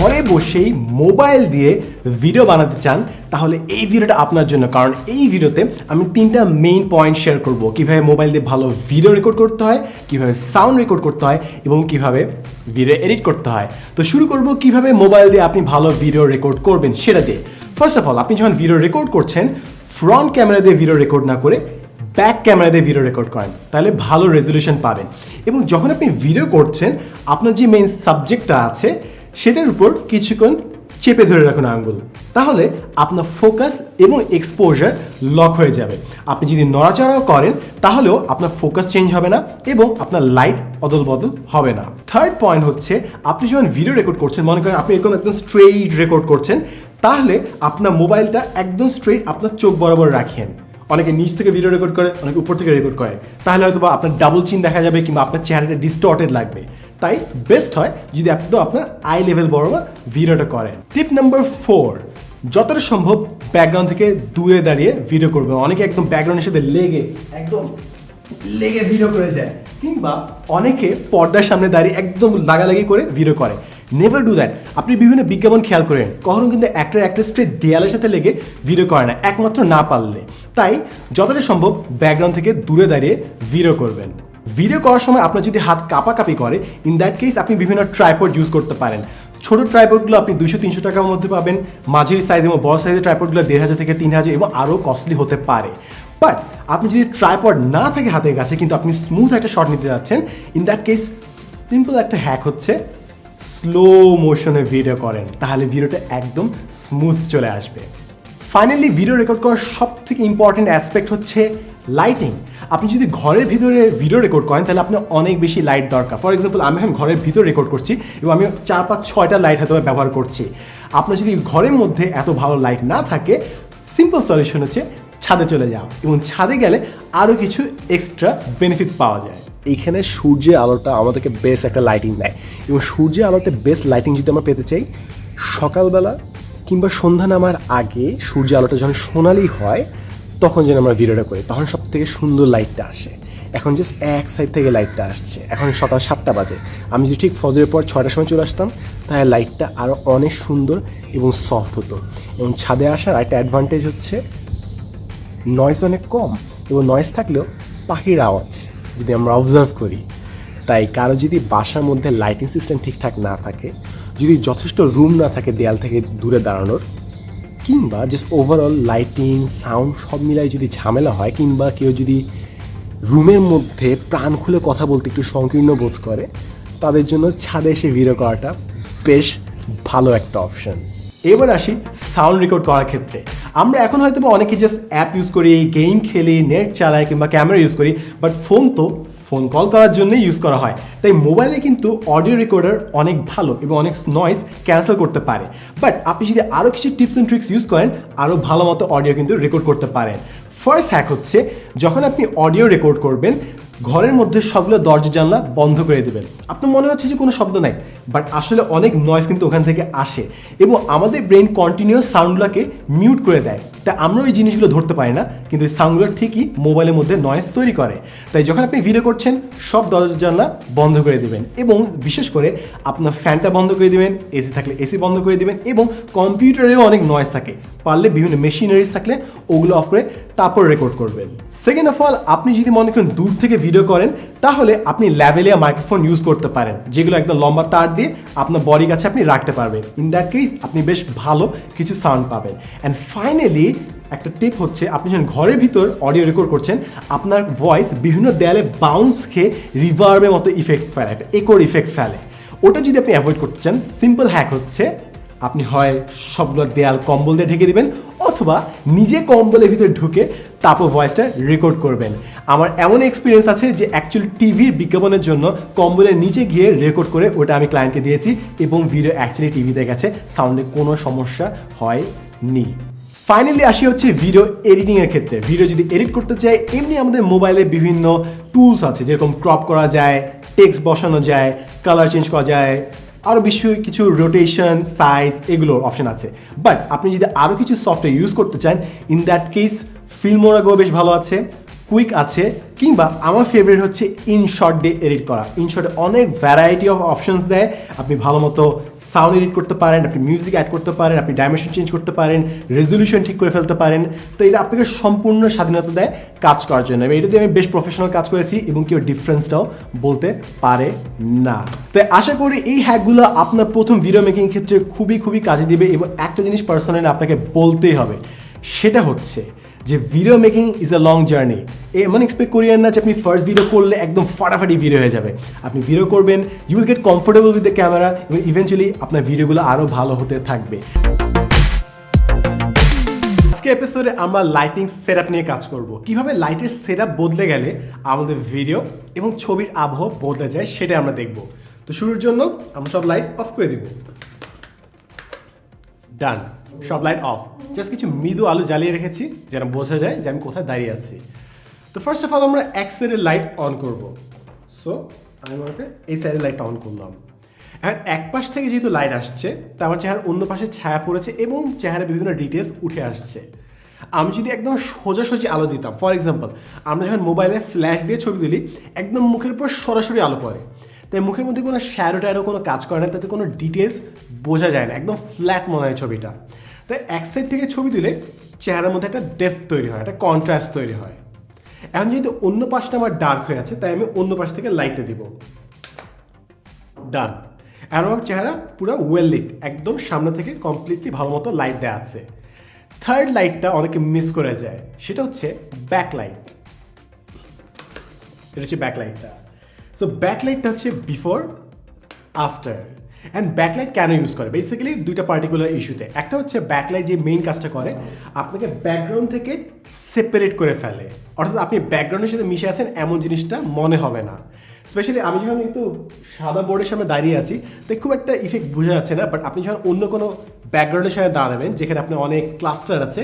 ঘরে বসেই মোবাইল দিয়ে ভিডিও বানাতে চান তাহলে এই ভিডিওটা আপনার জন্য, কারণ এই ভিডিওতে আমি 3টা মেইন পয়েন্ট শেয়ার করব। কিভাবে মোবাইল দিয়ে ভালো ভিডিও রেকর্ড করতে হয়, কিভাবে সাউন্ড রেকর্ড করতে হয় এবং কিভাবে ভিডিও এডিট করতে হয়। তো শুরু করব কিভাবে মোবাইল দিয়ে আপনি ভালো ভিডিও রেকর্ড করবেন সেটা দিয়ে। ফার্স্ট অফ অল, আপনি যখন ভিডিও রেকর্ড করছেন ফ্রন্ট ক্যামেরা দিয়ে ভিডিও রেকর্ড না করে ব্যাক ক্যামেরা দিয়ে ভিডিও রেকর্ড করেন, তাহলে ভালো রেজলিউশন পাবেন। এবং যখন আপনি ভিডিও করছেন আপনার যে মেইন সাবজেক্টটা আছে সেটার উপর কিছুক্ষণ চেপে ধরে রাখুন আঙ্গুল, তাহলে আপনার ফোকাস এবং এক্সপোজার লক হয়ে যাবে। আপনি যদি নড়াচড়াও করেন তাহলেও আপনার ফোকাস চেঞ্জ হবে না এবং আপনার লাইট অদল বদল হবে না। থার্ড পয়েন্ট হচ্ছে, আপনি যখন ভিডিও রেকর্ড করছেন, মনে করেন আপনি এরকম একদম স্ট্রেইট রেকর্ড করছেন, তাহলে আপনার মোবাইলটা একদম স্ট্রেইট আপনার চোখ বরাবর রাখেন। অনেকে নিচ থেকে ভিডিও রেকর্ড করে, অনেকে উপর থেকে রেকর্ড করে, তাহলে হয়তো বা আপনার ডাবল চিন দেখা যাবে কিংবা আপনার চেহারাটা ডিস্টর্টেড লাগবে। তাই বেস্ট হয় যদি একদম আপনার আই লেভেল বরাবর ভিডিওটা করেন। টিপ নাম্বার 4, যতটা সম্ভব ব্যাকগ্রাউন্ড থেকে দূরে দাঁড়িয়ে ভিডিও করবেন। অনেকে একদম ব্যাকগ্রাউন্ডের সাথে লেগে ভিডিও করে যায়, কিংবা অনেকে পর্দার সামনে দাঁড়িয়ে একদম লাগালাগি করে ভিডিও করে। Never do that. আপনি বিভিন্ন বিজ্ঞাপন খেয়াল করেন, কখনো কিন্তু অ্যাক্টর স্ট্রেট দেয়ালের সাথে লেগে ভিডিও করে না, একমাত্র না পারলে। তাই যতটা সম্ভব ব্যাকগ্রাউন্ড থেকে দূরে দাঁড়িয়ে ভিডিও করবেন। ভিডিও করার সময় আপনার যদি হাত কাঁপাকাঁপি করে, ইন দ্যাট কেস আপনি বিভিন্ন ট্রাইপড ইউজ করতে পারেন। ছোট ট্রাইপডগুলো আপনি 200-300 টাকার মধ্যে পাবেন, মাঝারি সাইজ এবং বড় সাইজের ট্রাইপডগুলো 1500 থেকে 3000 এবং আরও কস্টলি হতে পারে। বাট আপনি যদি ট্রাইপড না থাকে হাতের কাছে কিন্তু আপনি স্মুথ একটা শট নিতে যাচ্ছেন, ইন দ্যাট কেস সিম্পল একটা হ্যাক হচ্ছে স্লো মোশনে ভিডিও করেন, তাহলে ভিডিওটা একদম স্মুথ চলে আসবে। ফাইনালি ভিডিও রেকর্ড করার সব থেকে ইম্পর্টেন্ট অ্যাসপেক্ট হচ্ছে লাইটিং। আপনি যদি ঘরের ভিতরে ভিডিও রেকর্ড করেন তাহলে আপনার অনেক বেশি লাইট দরকার। ফর এক্সাম্পল, আমি এখন ঘরের ভিতরে রেকর্ড করছি এবং আমি 4-5-6টা লাইট হয়তো ব্যবহার করছি। আপনার যদি ঘরের মধ্যে এত ভালো লাইট না থাকে, সিম্পল সলিউশন হচ্ছে ছাদে চলে যাও, এবং ছাদে গেলে আরও কিছু এক্সট্রা বেনিফিটস পাওয়া যায়। এইখানে সূর্যের আলোটা আমাদেরকে বেস্ট একটা লাইটিং দেয়, এবং সূর্যের আলোতে বেস্ট লাইটিং যদি আমরা পেতে চাই, সকালবেলা কিংবা সন্ধ্যা নামার আগে সূর্যের আলোটা যখন সোনালি হয় তখন যেন আমরা ভিডিওটা করি, তখন সব থেকে সুন্দর লাইটটা আসে। এখন জাস্ট এক সাইড থেকে লাইটটা আসছে, এখন সকাল 7টা বাজে। আমি যদি ঠিক ফজরের পর 6টার সময় চলে আসতাম তাহলে লাইটটা আরও অনেক সুন্দর এবং সফট হতো। এবং ছাদে আসার একটা অ্যাডভান্টেজ হচ্ছে নয়েজ অনেক কম, এবং নয়েজ থাকলেও পাখির আওয়াজ যদি আমরা অবজার্ভ করি। তাই কারো যদি বাসার মধ্যে লাইটিং সিস্টেম ঠিকঠাক না থাকে, যদি যথেষ্ট রুম না থাকে দেয়াল থেকে দূরে দাঁড়ানোর, কিংবা জাস্ট ওভারঅল লাইটিং সাউন্ড সব মিলাই যদি ঝামেলা হয়, কিংবা কেউ যদি রুমের মধ্যে প্রাণ খুলে কথা বলতে একটু সংকীর্ণ বোধ করে, তাদের জন্য ছাদে এসে ভিডিও করাটা বেশ ভালো একটা অপশন। এবার আসি সাউন্ড রেকর্ড করার ক্ষেত্রে। আমরা এখন হয়তো অনেকে জাস্ট অ্যাপ ইউজ করি, গেম খেলি, নেট চালাই কিংবা ক্যামেরা ইউজ করি, বাট ফোন কল করার জন্যই ইউজ করা হয়। তাই মোবাইলে কিন্তু অডিও রেকর্ডার অনেক ভালো এবং অনেক নয়েজ ক্যান্সেল করতে পারে। বাট আপনি যদি আরও কিছু টিপস অ্যান্ড ট্রিক্স ইউজ করেন, আরও ভালো মতো অডিও কিন্তু রেকর্ড করতে পারেন। ফার্স্ট হ্যাক হচ্ছে, যখন আপনি অডিও রেকর্ড করবেন ঘরের মধ্যে সবগুলো দরজা জানলা বন্ধ করে দেবেন। আপনার মনে হচ্ছে যে কোনো শব্দ নাই, বাট আসলে অনেক নয়েজ কিন্তু ওখান থেকে আসে, এবং আমাদের ব্রেন কন্টিনিউয়াস সাউন্ডগুলোকে মিউট করে দেয়। তাই আমরা ওই জিনিসগুলো ধরতে পারি না, কিন্তু এই সাউন্ডগুলো ঠিকই মোবাইলের মধ্যে নয়েজ তৈরি করে। তাই যখন আপনি ভিডিও করছেন সব দরজা জানলা বন্ধ করে দেবেন, এবং বিশেষ করে আপনার ফ্যানটা বন্ধ করে দেবেন, এসি থাকলে এসি বন্ধ করে দেবেন, এবং কম্পিউটারেও অনেক নয়েজ থাকে, পারলে বিভিন্ন মেশিনারিজ থাকলে ওগুলো অফ করে তারপর রেকর্ড করবেন। সেকেন্ড অফ অল, আপনি যদি মনে করেন দূর থেকে ভিডিও করেন, তাহলে আপনি ল্যাভেলিয়া মাইক্রোফোন ইউজ করতে পারেন, যেগুলো একদম লম্বা তার দিয়ে আপনার বডির কাছে আপনি রাখতে পারবেন। ইন দ্যাট কেস আপনি বেশ ভালো কিছু সাউন্ড পাবেন। অ্যান্ড ফাইনালি একটা টিপ হচ্ছে, আপনি যখন ঘরের ভিতর অডিও রেকর্ড করছেন, আপনার ভয়েস বিভিন্ন দেয়ালে বাউন্স খেয়ে রিভার্বের মতো ইফেক্ট ফেলে, একটা একোর ইফেক্ট ফেলে। ওটা যদি আপনি অ্যাভয়েড করতে চান, সিম্পল হ্যাক হচ্ছে, আপনি হয় সবগুলো দেয়াল কম্বল দিয়ে ঢেকে দেবেন, অথবা নিজে কম্বলের ভিতরে ঢুকে তারপর ভয়েসটা রেকর্ড করবেন। আমার এমন এক্সপিরিয়েন্স আছে যে অ্যাকচুয়ালি টিভির বিজ্ঞাপনের জন্য কম্বলের নিচে গিয়ে রেকর্ড করে ওটা আমি ক্লায়েন্টকে দিয়েছি, এবং ভিডিও অ্যাকচুয়ালি টিভিতে গেছে, সাউন্ডে কোনো সমস্যা হয়নি। ফাইনালি আসি হচ্ছে ভিডিও এডিটিংয়ের ক্ষেত্রে। ভিডিও যদি এডিট করতে চাই, এমনি আমাদের মোবাইলে বিভিন্ন টুলস আছে, যেরকম ক্রপ করা যায়, টেক্সট বসানো যায়, কালার চেঞ্জ করা যায়, আরও বেশি কিছু রোটেশন, সাইজ, এগুলোর অপশন আছে। বাট আপনি যদি আরও কিছু সফটওয়্যার ইউজ করতে চান, ইন দ্যাট কেস ফিল্মোরাগো বেশ ভালো আছে, কুইক আছে, কিংবা আমার ফেভারিট হচ্ছে ইনশট দিয়ে এডিট করা। ইনশটে অনেক ভ্যারাইটি অফ অপশনস দেয়, আপনি ভালো মতো সাউন্ড এডিট করতে পারেন, আপনি মিউজিক অ্যাড করতে পারেন, আপনি ডাইমেনশন চেঞ্জ করতে পারেন, রেজলিউশন ঠিক করে ফেলতে পারেন। তো এটা আপনাকে সম্পূর্ণ স্বাধীনতা দেয় কাজ করার জন্য। এটা দিয়ে আমি বেশ প্রফেশনাল কাজ করেছি এবং কেউ ডিফারেন্সটাও বলতে পারে না। তাই আশা করি এই হ্যাকগুলো আপনার প্রথম ভিডিও মেকিং ক্ষেত্রে খুবই খুবই কাজে দিবে। এবং একটা জিনিস পার্সোনালি আপনাকে বলতেই হবে, সেটা হচ্ছে যে video making is a long journey. এমন এক্সপেক্ট করিয়েন না যে আপনি ফার্স্ট ভিডিও করলে একদম ফাটাফাটি ভিডিও হয়ে যাবে। আপনি ভিডিও করবেন, you will get comfortable with the camera এবং ইভেন্চুয়ালি আপনার ভিডিওগুলো আরও ভালো হতে থাকবে। আজকে এপিসোডে আমরা লাইটিং সেটআপ নিয়ে কাজ করব। কিভাবে লাইটের সেটআপ বদলে গেলে আমাদের ভিডিও এবং ছবির আবহ বদলে যায় সেটা আমরা দেখব। তো শুরুর জন্য আমরা সব লাইট অফ করে দিব। ডান, সব লাইট অফ। জাস্ট কিছু মৃদু আলো জ্বালিয়ে রেখেছি যেন বোঝা যায় যে আমি কোথায় দাঁড়িয়ে আছি। তো ফার্স্ট অফ অল আমরা এক সাইডের লাইট অন করব। সো আমি মনে করি এই সাইডের লাইটটা অন করলাম। এখন এক পাশ থেকে যেহেতু লাইট আসছে, তা আমার চেহারার অন্য পাশে ছায়া পড়েছে এবং চেহারা বিভিন্ন ডিটেলস উঠে আসছে। আমি যদি একদম সোজাসুজি আলো দিতাম, ফর এক্সাম্পল আমরা যখন মোবাইলে ফ্ল্যাশ দিয়ে ছবি তুলি, একদম মুখের উপর সরাসরি আলো পড়ে, তাই মুখের মধ্যে কোনো শ্যাডো ট্যাডো কোনো কাজ করে না, তাতে কোনো ডিটেলস বোঝা যায় না, একদম ফ্ল্যাট মনে হয় ছবিটা। তাই এক সাইড থেকে ছবি তুলে চেহারার মধ্যে একটা ডেপথ তৈরি হয়, একটা কন্ট্রাস্ট তৈরি হয়। এখন যেহেতু অন্য পাশটা আমার ডার্ক হয়ে আছে, তাই আমি অন্য পাশ থেকে লাইটটা দিব। ডান। এখন আমার চেহারা পুরো ওয়েল লিট, একদম সামনে থেকে কমপ্লিটলি ভালো মতো লাইট দেওয়া আছে। থার্ড লাইটটা অনেকে মিস করে যায়, সেটা হচ্ছে ব্যাকলাইট। এটা হচ্ছে ব্যাকলাইটটা। সো ব্যাকলাইটটা হচ্ছে বিফোর আফটার। অ্যান্ড ব্যাকলাইট কেন ইউজ করে? বেসিক্যালি দুইটা পার্টিকুলার ইস্যুতে। একটা হচ্ছে ব্যাকলাইট যে মেইন কাজটা করে আপনাকে ব্যাকগ্রাউন্ড থেকে সেপারেট করে ফেলে, অর্থাৎ আপনি ব্যাকগ্রাউন্ডের সাথে মিশে আছেন এমন জিনিসটা মনে হবে না। স্পেশালি আমি যখন একটু সাদা বোর্ডের সামনে দাঁড়িয়ে আছি, তাই খুব একটা ইফেক্ট বোঝা যাচ্ছে না। বাট আপনি যখন অন্য কোনো ব্যাকগ্রাউন্ডের সাথে দাঁড়াবেন যেখানে আপনার অনেক ক্লাস্টার আছে,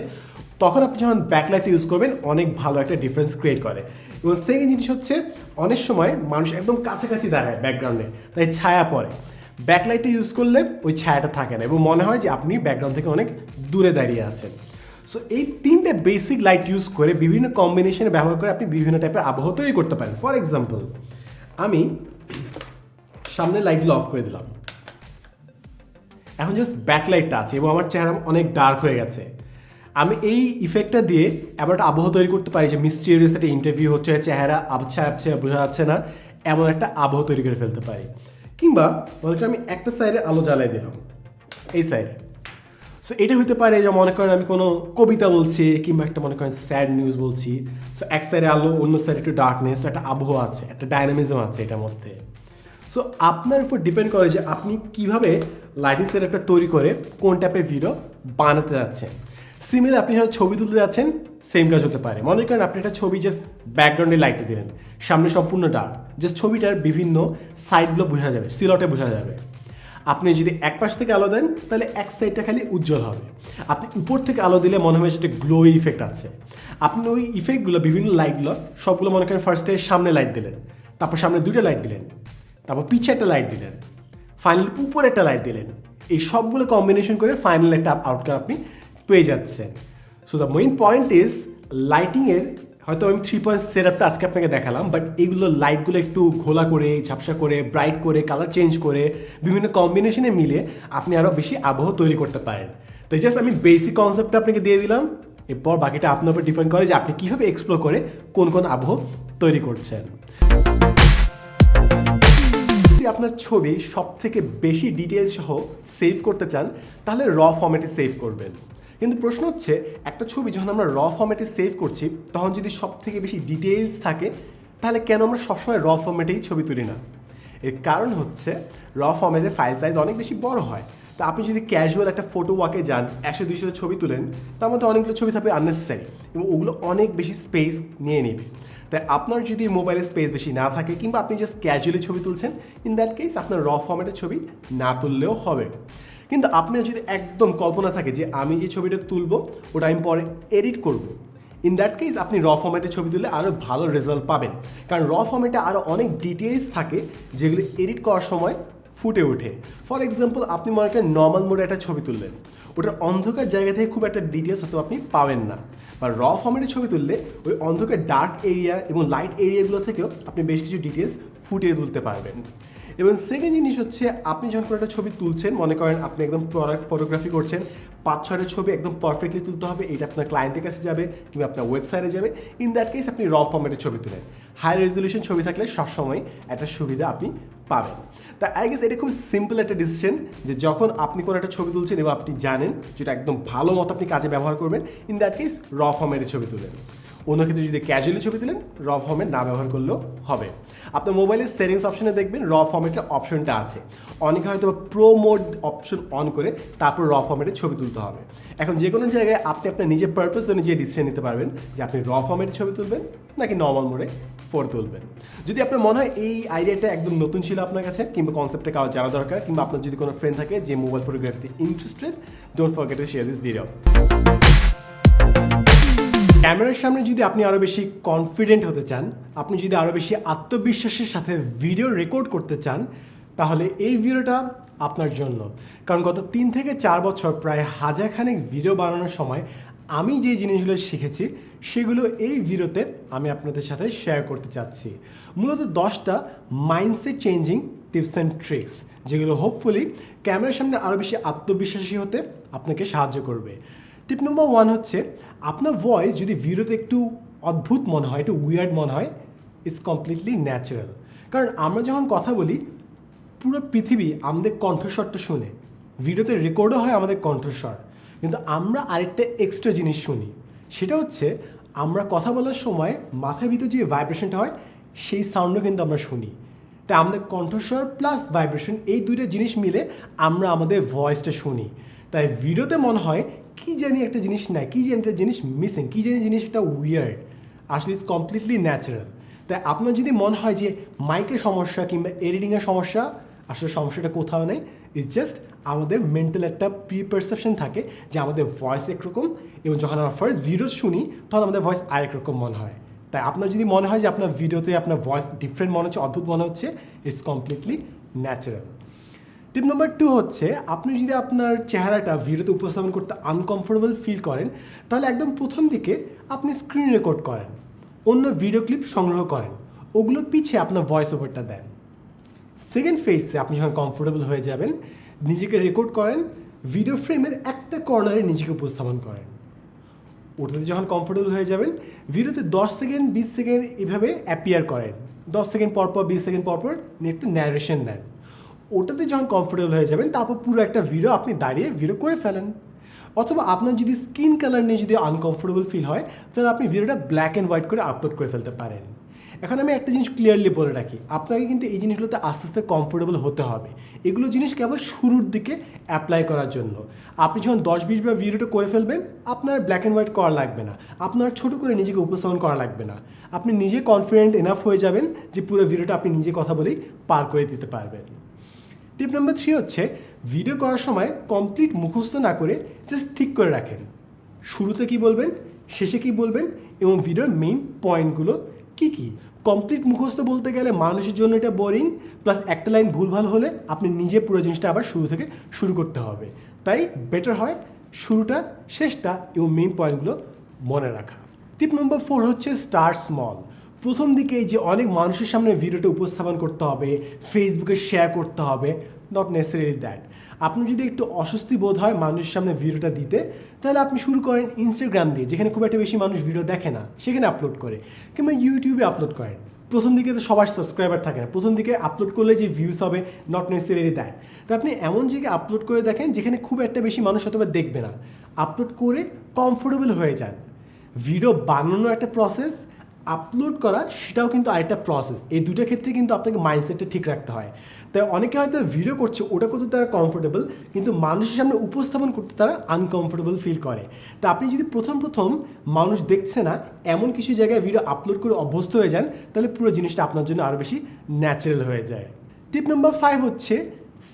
তখন আপনি যখন ব্যাকলাইটটা ইউজ করবেন অনেক ভালো একটা ডিফারেন্স ক্রিয়েট করে। এবং সেকেন্ড জিনিস হচ্ছে অনেক সময় মানুষ একদম কাছাকাছি দাঁড়ায় ব্যাকগ্রাউন্ডে, তাই ছায়া পড়ে। ব্যাকলাইটটা ইউজ করলে ওই ছায়াটা থাকে না এবং মনে হয় যে আপনি ব্যাকগ্রাউন্ড থেকে অনেক দূরে দাঁড়িয়ে আছেন। সো এই তিনটে বেসিক লাইট ইউজ করে বিভিন্ন কম্বিনেশনে ব্যবহার করে আপনি বিভিন্ন টাইপের আবহ তৈরি করতে পারেন। ফর এক্সাম্পল আমি সামনে লাইটগুলো অফ করে দিলাম, এখন জাস্ট ব্যাকলাইটটা আছে এবং আমার চেহারা অনেক ডার্ক হয়ে গেছে। আমি এই ইফেক্টটা দিয়ে এমন একটা আবহ তৈরি করতে পারি যে মিস্টিরিয়াস একটা ইন্টারভিউ হচ্ছে, চেহারা আবছা আবছা বোঝা যাচ্ছে না, এমন একটা আবহ তৈরি করে ফেলতে পারি। কিংবা মনে করেন আমি একটা সাইডে আলো জ্বালাই দিলাম, এই সাইডে। সো এটা হতে পারে যে মনে করেন আমি কোনো কবিতা বলছি কিংবা একটা মনে করেন স্যাড নিউজ বলছি। সো এক সাইডে আলো, অন্য সাইডে একটু ডার্কনেস, একটা আবহ আছে, একটা ডাইনামিজম আছে এটার মধ্যে। সো আপনার উপর ডিপেন্ড করে যে আপনি কীভাবে লাইটিং সেটআপটা তৈরি করে কোন টাইপের ভিডিও বানাতে যাচ্ছেন। সিমিলার আপনি যখন ছবি তুলতে যাচ্ছেন সেম কাজ হতে পারে। মনে করেন আপনি একটা ছবি জাস্ট ব্যাকগ্রাউন্ডে লাইটে দিলেন, সামনে সম্পূর্ণ ডার্ক, জাস্ট ছবিটার বিভিন্ন সাইডগুলো বোঝা যাবে, সিলটে বোঝা যাবে। আপনি যদি এক পাশ থেকে আলো দেন তাহলে এক সাইডটা খালি উজ্জ্বল হবে। আপনি উপর থেকে আলো দিলে মনে হয় যেটা গ্লো ইফেক্ট আছে। আপনি ওই ইফেক্টগুলো বিভিন্ন লাইটগুলো সবগুলো মনে করেন ফার্স্টে সামনে লাইট দিলেন, তারপর সামনে দুইটা লাইট দিলেন, তারপর পিছে একটা লাইট দিলেন, ফাইনালি উপরে একটা লাইট দিলেন। এই সবগুলো কম্বিনেশন করে ফাইনাল একটা আউটকাম আপনি পেয়ে যাচ্ছেন। So the main point is লাইটিংয়ের হয়তো আমি 3 পয়েন্ট সেটআপটা আজকে আপনাকে দেখালাম, বাট এইগুলো লাইটগুলো একটু ঘোলা করে, ঝাপসা করে, ব্রাইট করে, কালার চেঞ্জ করে, বিভিন্ন কম্বিনেশনে মিলে আপনি আরও বেশি আবহ তৈরি করতে পারেন। তো জাস্ট আমি বেসিক কনসেপ্টটা আপনাকে দিয়ে দিলাম, এরপর বাকিটা আপনার উপর ডিপেন্ড করে যে আপনি কীভাবে এক্সপ্লোর করে কোন কোন আবহ তৈরি করছেন। যদি আপনার ছবি সব থেকে বেশি ডিটেলস সহ সেভ করতে চান তাহলে র ফরম্যাটে সেভ করবেন। কিন্তু প্রশ্ন হচ্ছে একটা ছবি যখন আমরা র ফরম্যাটে সেভ করছি তখন যদি সব থেকে বেশি ডিটেলস থাকে তাহলে কেন আমরা সবসময় র ফরম্যাটেই ছবি তুলি না? এর কারণ হচ্ছে র ফরম্যাটের ফাইল সাইজ অনেক বেশি বড় হয়। তা আপনি যদি ক্যাজুয়াল একটা ফটো ওয়াকে যান, 100-200 ছবি তুলেন, তার মধ্যে অনেকগুলো ছবি থাকবে আননেসেসারি এবং ওগুলো অনেক বেশি স্পেস নিয়ে নেবে। তাই আপনার যদি মোবাইলে স্পেস বেশি না থাকে কিংবা আপনি জাস্ট ক্যাজুয়ালি ছবি তুলছেন, ইন দ্যাট কেস আপনার র ফরম্যাটের ছবি না তুললেও হবে। কিন্তু আপনার যদি একদম কল্পনা থাকে যে আমি যে ছবিটা তুলবো ওটা আমি পরে এডিট করব, ইন দ্যাট কেস আপনি র ফরম্যাটে ছবি তুললে আরও ভালো রেজাল্ট পাবেন। কারণ র ফরম্যাটে আরও অনেক ডিটেলস থাকে যেগুলি এডিট করার সময় ফুটে ওঠে। ফর এক্সাম্পল আপনি মনে করেন নর্মাল মোডে একটা ছবি তুললেন, ওটার অন্ধকার জায়গা থেকে খুব একটা ডিটেলস হয়তো আপনি পাবেন না। বা র ফর্মেটে ছবি তুললে ওই অন্ধকার ডার্ক এরিয়া এবং লাইট এরিয়াগুলো থেকেও আপনি বেশ কিছু ডিটেলস ফুটিয়ে তুলতে পারবেন। এবং সেকেন্ড জিনিস হচ্ছে, আপনি যখন কোনো একটা ছবি তুলছেন, মনে করেন আপনি একদম প্রোডাক্ট ফটোগ্রাফি করছেন, 5-6টা ছবি একদম পারফেক্টলি তুলতে হবে, এটা আপনার ক্লায়েন্টের কাছে যাবে কিংবা আপনার ওয়েবসাইটে যাবে, ইন দ্যাট কেস আপনি র ফর্মেটে ছবি তুলেন। হাই রেজলিউশন ছবি থাকলে সবসময় একটা সুবিধা আপনি পাবেন। তা আই গেস এটা খুব সিম্পল একটা ডিসিশন যে যখন আপনি কোনো একটা ছবি তুলছেন এবং আপনি জানেন যেটা একদম ভালো মতো আপনি কাজে ব্যবহার করবেন, ইন দ্যাট কেস র ফর্মেটে ছবি তুলেন। অন্য ক্ষেত্রে যদি ক্যাজুয়ালি ছবি তুলেন, র ফর্মেট না ব্যবহার করলেও হবে। আপনার মোবাইলের সেটিংস অপশনে দেখবেন র ফর্মেটের অপশনটা আছে। অনেকে হয়তো প্রো মোড অপশন অন করে তারপর র ফর্মেটে ছবি তুলতে হবে। এখন যে কোনো জায়গায় আপনি আপনার নিজের পারপাস অনুযায়ী ডিসিশন নিতে পারবেন যে আপনি র ফর্মেটে ছবি তুলবেন নাকি নর্মাল মোডে ফটো তুলবেন। যদি আপনার মনে হয় এই আইডিয়াটা একদম নতুন ছিল আপনার কাছে, কিংবা কনসেপ্টটা কারো জানা দরকার, কিংবা আপনার যদি কোনো ফ্রেন্ড থাকে যে মোবাইল ফটোগ্রাফিতে interested, don't forget to share this video. ক্যামেরার সামনে যদি আপনি আরও বেশি কনফিডেন্ট হতে চান, আপনি যদি আরও বেশি আত্মবিশ্বাসের সাথে ভিডিও রেকর্ড করতে চান, তাহলে এই ভিডিওটা আপনার জন্য। কারণ গত 3 থেকে 4 বছর প্রায় হাজারখানেক ভিডিও বানানোর সময় আমি যে জিনিসগুলো শিখেছি সেগুলো এই ভিডিওতে আমি আপনাদের সাথে শেয়ার করতে চাচ্ছি। মূলত 10টা mindset changing tips and tricks, যেগুলো হোপফুলি ক্যামেরার সামনে আরও বেশি আত্মবিশ্বাসী হতে আপনাকে সাহায্য করবে। টিপ নম্বর 1 হচ্ছে, আপনার ভয়েস যদি ভিডিওতে একটু অদ্ভুত মনে হয়, একটু উইয়ার্ড মনে হয়, ইটস কমপ্লিটলি ন্যাচারাল। কারণ আমরা যখন কথা বলি, পুরো পৃথিবী আমাদের কণ্ঠস্বরটা শুনে, ভিডিওতে রেকর্ডও হয় আমাদের কণ্ঠস্বর, কিন্তু আমরা আরেকটা এক্সট্রা জিনিস শুনি। সেটা হচ্ছে, আমরা কথা বলার সময় মাথার ভিতর যে ভাইব্রেশনটা হয় সেই সাউন্ডও কিন্তু আমরা শুনি। তাই আমাদের কণ্ঠস্বর প্লাস ভাইব্রেশন, এই দুইটা জিনিস মিলে আমরা আমাদের ভয়েসটা শুনি। তাই ভিডিওতে মনে হয় কি জানি একটা জিনিস নাই, কি জানি একটা জিনিস মিসিং, কি জানি জিনিস একটা উইয়ার্ড, আসলে ইটস কমপ্লিটলি ন্যাচারাল। তাই আপনার যদি মনে হয় যে মাইকের সমস্যা কিংবা এডিটিংয়ের সমস্যা, আসলে সমস্যাটা কোথাও নেই, ইটস জাস্ট আমাদের মেন্টাল একটা প্রি পারসেপশন থাকে যে আমাদের ভয়েস একরকম, এবং যখন আমরা ফার্স্ট ভিডিও শুনি তখন আমাদের ভয়েস আরেক রকম মনে হয়। তাই আপনার যদি মনে হয় যে আপনার ভিডিওতে আপনার ভয়েস ডিফারেন্ট মনে হচ্ছে, অদ্ভুত মনে হচ্ছে, ইটস কমপ্লিটলি ন্যাচারাল। টিপ নম্বর 2 হচ্ছে, আপনি যদি আপনার চেহারাটা ভিডিওতে উপস্থাপন করতে আনকমফোর্টেবল ফিল করেন, তাহলে একদম প্রথম দিকে আপনি স্ক্রিন রেকর্ড করেন, অন্য ভিডিও ক্লিপ সংগ্রহ করেন, ওগুলো পিছিয়ে আপনার ভয়েস ওভারটা দেন। সেকেন্ড ফেজে আপনি যখন কমফোর্টেবল হয়ে যাবেন, নিজেকে রেকর্ড করেন, ভিডিও ফ্রেমের একটা কর্নারে নিজেকে উপস্থাপন করেন। ওটাতে যখন কমফোর্টেবল হয়ে যাবেন, ভিডিওতে 10 সেকেন্ড 20 সেকেন্ড এভাবে অ্যাপিয়ার করেন, 10 সেকেন্ড পরপর 20 সেকেন্ড পরপর একটা ন্যারেশন দেন। ওটাতে যখন কমফোর্টেবল হয়ে যাবেন, তারপর পুরো একটা ভিডিও আপনি দাঁড়িয়ে ভিডিও করে ফেলেন। অথবা আপনার যদি স্কিন কালার নিয়ে যদি আনকমফোর্টেবল ফিল হয়, তাহলে আপনি ভিডিওটা ব্ল্যাক অ্যান্ড হোয়াইট করে আপলোড করে ফেলতে পারেন। এখন আমি একটা জিনিস ক্লিয়ারলি বলে রাখি, আপনাকে কিন্তু এই জিনিসগুলোতে আস্তে আস্তে কমফোর্টেবল হতে হবে। এগুলো জিনিস কেবল শুরুর দিকে অ্যাপ্লাই করার জন্য। আপনি যখন 10-20 বার ভিডিওটা করে ফেলবেন, আপনার ব্ল্যাক অ্যান্ড হোয়াইট করা লাগবে না, আপনার ছোটো করে নিজেকে উপস্থাপন করা লাগবে না। আপনি নিজে কনফিডেন্ট এনাফ হয়ে যাবেন যে পুরো ভিডিওটা আপনি নিজে কথা বলেই পার করে দিতে পারবেন। টিপ নাম্বার 3 হচ্ছে, ভিডিও করার সময় কমপ্লিট মুখস্থ না করে জাস্ট ঠিক করে রাখেন শুরুতে কী বলবেন, শেষে কী বলবেন, এবং ভিডিওর মেইন পয়েন্টগুলো কী কী। কমপ্লিট মুখস্থ বলতে গেলে মানুষের জন্য এটা বোরিং, প্লাস একটা লাইন ভুলভাল হলে আপনি নিজে পুরো জিনিসটা আবার শুরু থেকে শুরু করতে হবে। তাই বেটার হয় শুরুটা, শেষটা এবং মেইন পয়েন্টগুলো মনে রাখা। টিপ নম্বর 4 হচ্ছে, স্টার্ট স্মল। প্রথম দিকে এই যে অনেক মানুষের সামনে ভিডিওটা উপস্থাপন করতে হবে, ফেসবুকে শেয়ার করতে হবে, নট নেসেসারিলি দ্যাট। আপনি যদি একটু অস্বস্তি বোধ হয় মানুষের সামনে ভিডিওটা দিতে, তাহলে আপনি শুরু করেন ইনস্টাগ্রাম দিয়ে, যেখানে খুব একটা বেশি মানুষ ভিডিও দেখে না, সেখানে আপলোড করে, কিংবা ইউটিউবে আপলোড করেন। প্রথম দিকে তো সবার সাবস্ক্রাইবার থাকে না, প্রথম দিকে আপলোড করলে যে ভিউস হবে, নট নেসেসারিলি দ্যাট। তো আপনি এমন জায়গায় আপলোড করে দেখেন যেখানে খুব একটা বেশি মানুষ হয়তো বা দেখবে না, আপলোড করে কমফোর্টেবল হয়ে যান। ভিডিও বানানো একটা প্রসেস, আপলোড করা সেটাও কিন্তু আরেকটা প্রসেস। এই দুটো ক্ষেত্রে কিন্তু আপনাকে মাইন্ডসেটটা ঠিক রাখতে হয়। তাই অনেকে হয়তো ভিডিও করছে, ওটা করতে তারা কমফোর্টেবল, কিন্তু মানুষের সামনে উপস্থাপন করতে তারা আনকমফোর্টেবল ফিল করে। তা আপনি যদি প্রথম মানুষ দেখছে না এমন কিছু জায়গায় ভিডিও আপলোড করে অভ্যস্ত হয়ে যান, তাহলে পুরো জিনিসটা আপনার জন্য আরও বেশি ন্যাচারাল হয়ে যায়। টিপ নাম্বার 5 হচ্ছে,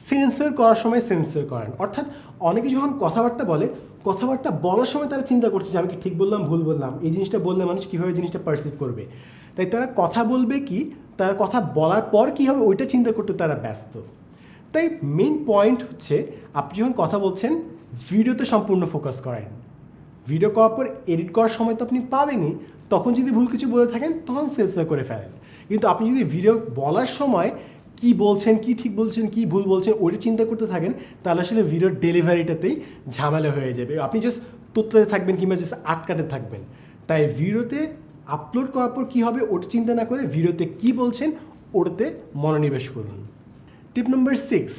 সেন্সর করার সময় সেন্সর করেন। অর্থাৎ অনেকে যখন কথাবার্তা বলে, কথাবার্তা বলার সময় তারা চিন্তা করছে যে আমি কি ঠিক বললাম, ভুল বললাম, এই জিনিসটা বললে মানুষ কীভাবে জিনিসটা পারসিভ করবে। তাই তারা কথা বলবে কি, তারা কথা বলার পর কী হবে ওইটা চিন্তা করতে তারা ব্যস্ত। তাই মেইন পয়েন্ট হচ্ছে, আপনি যখন কথা বলছেন ভিডিওতে সম্পূর্ণ ফোকাস করেন। ভিডিও করার পর এডিট করার সময় তো আপনি পাবেনই, তখন যদি ভুল কিছু বলে থাকেন তখন সেন্সর করে ফেলেন। কিন্তু আপনি যদি ভিডিও বলার সময় কি বলছেন, কি ঠিক বলছেন, কি ভুল বলছেন ওইটা চিন্তা করতে থাকেন, তাহলে আসলে ভিডিওর ডেলিভারিটাতেই ঝামেলা হয়ে যাবে। আপনি জাস্ট তথ্যতে থাকবেন কিংবা জাস্ট আটকাতে থাকবেন। তাই ভিডিওতে আপলোড করার পর কী হবে ওটা চিন্তা না করে ভিডিওতে কি বলছেন ওটাতে মনোনিবেশ করুন। টিপ নম্বর 6,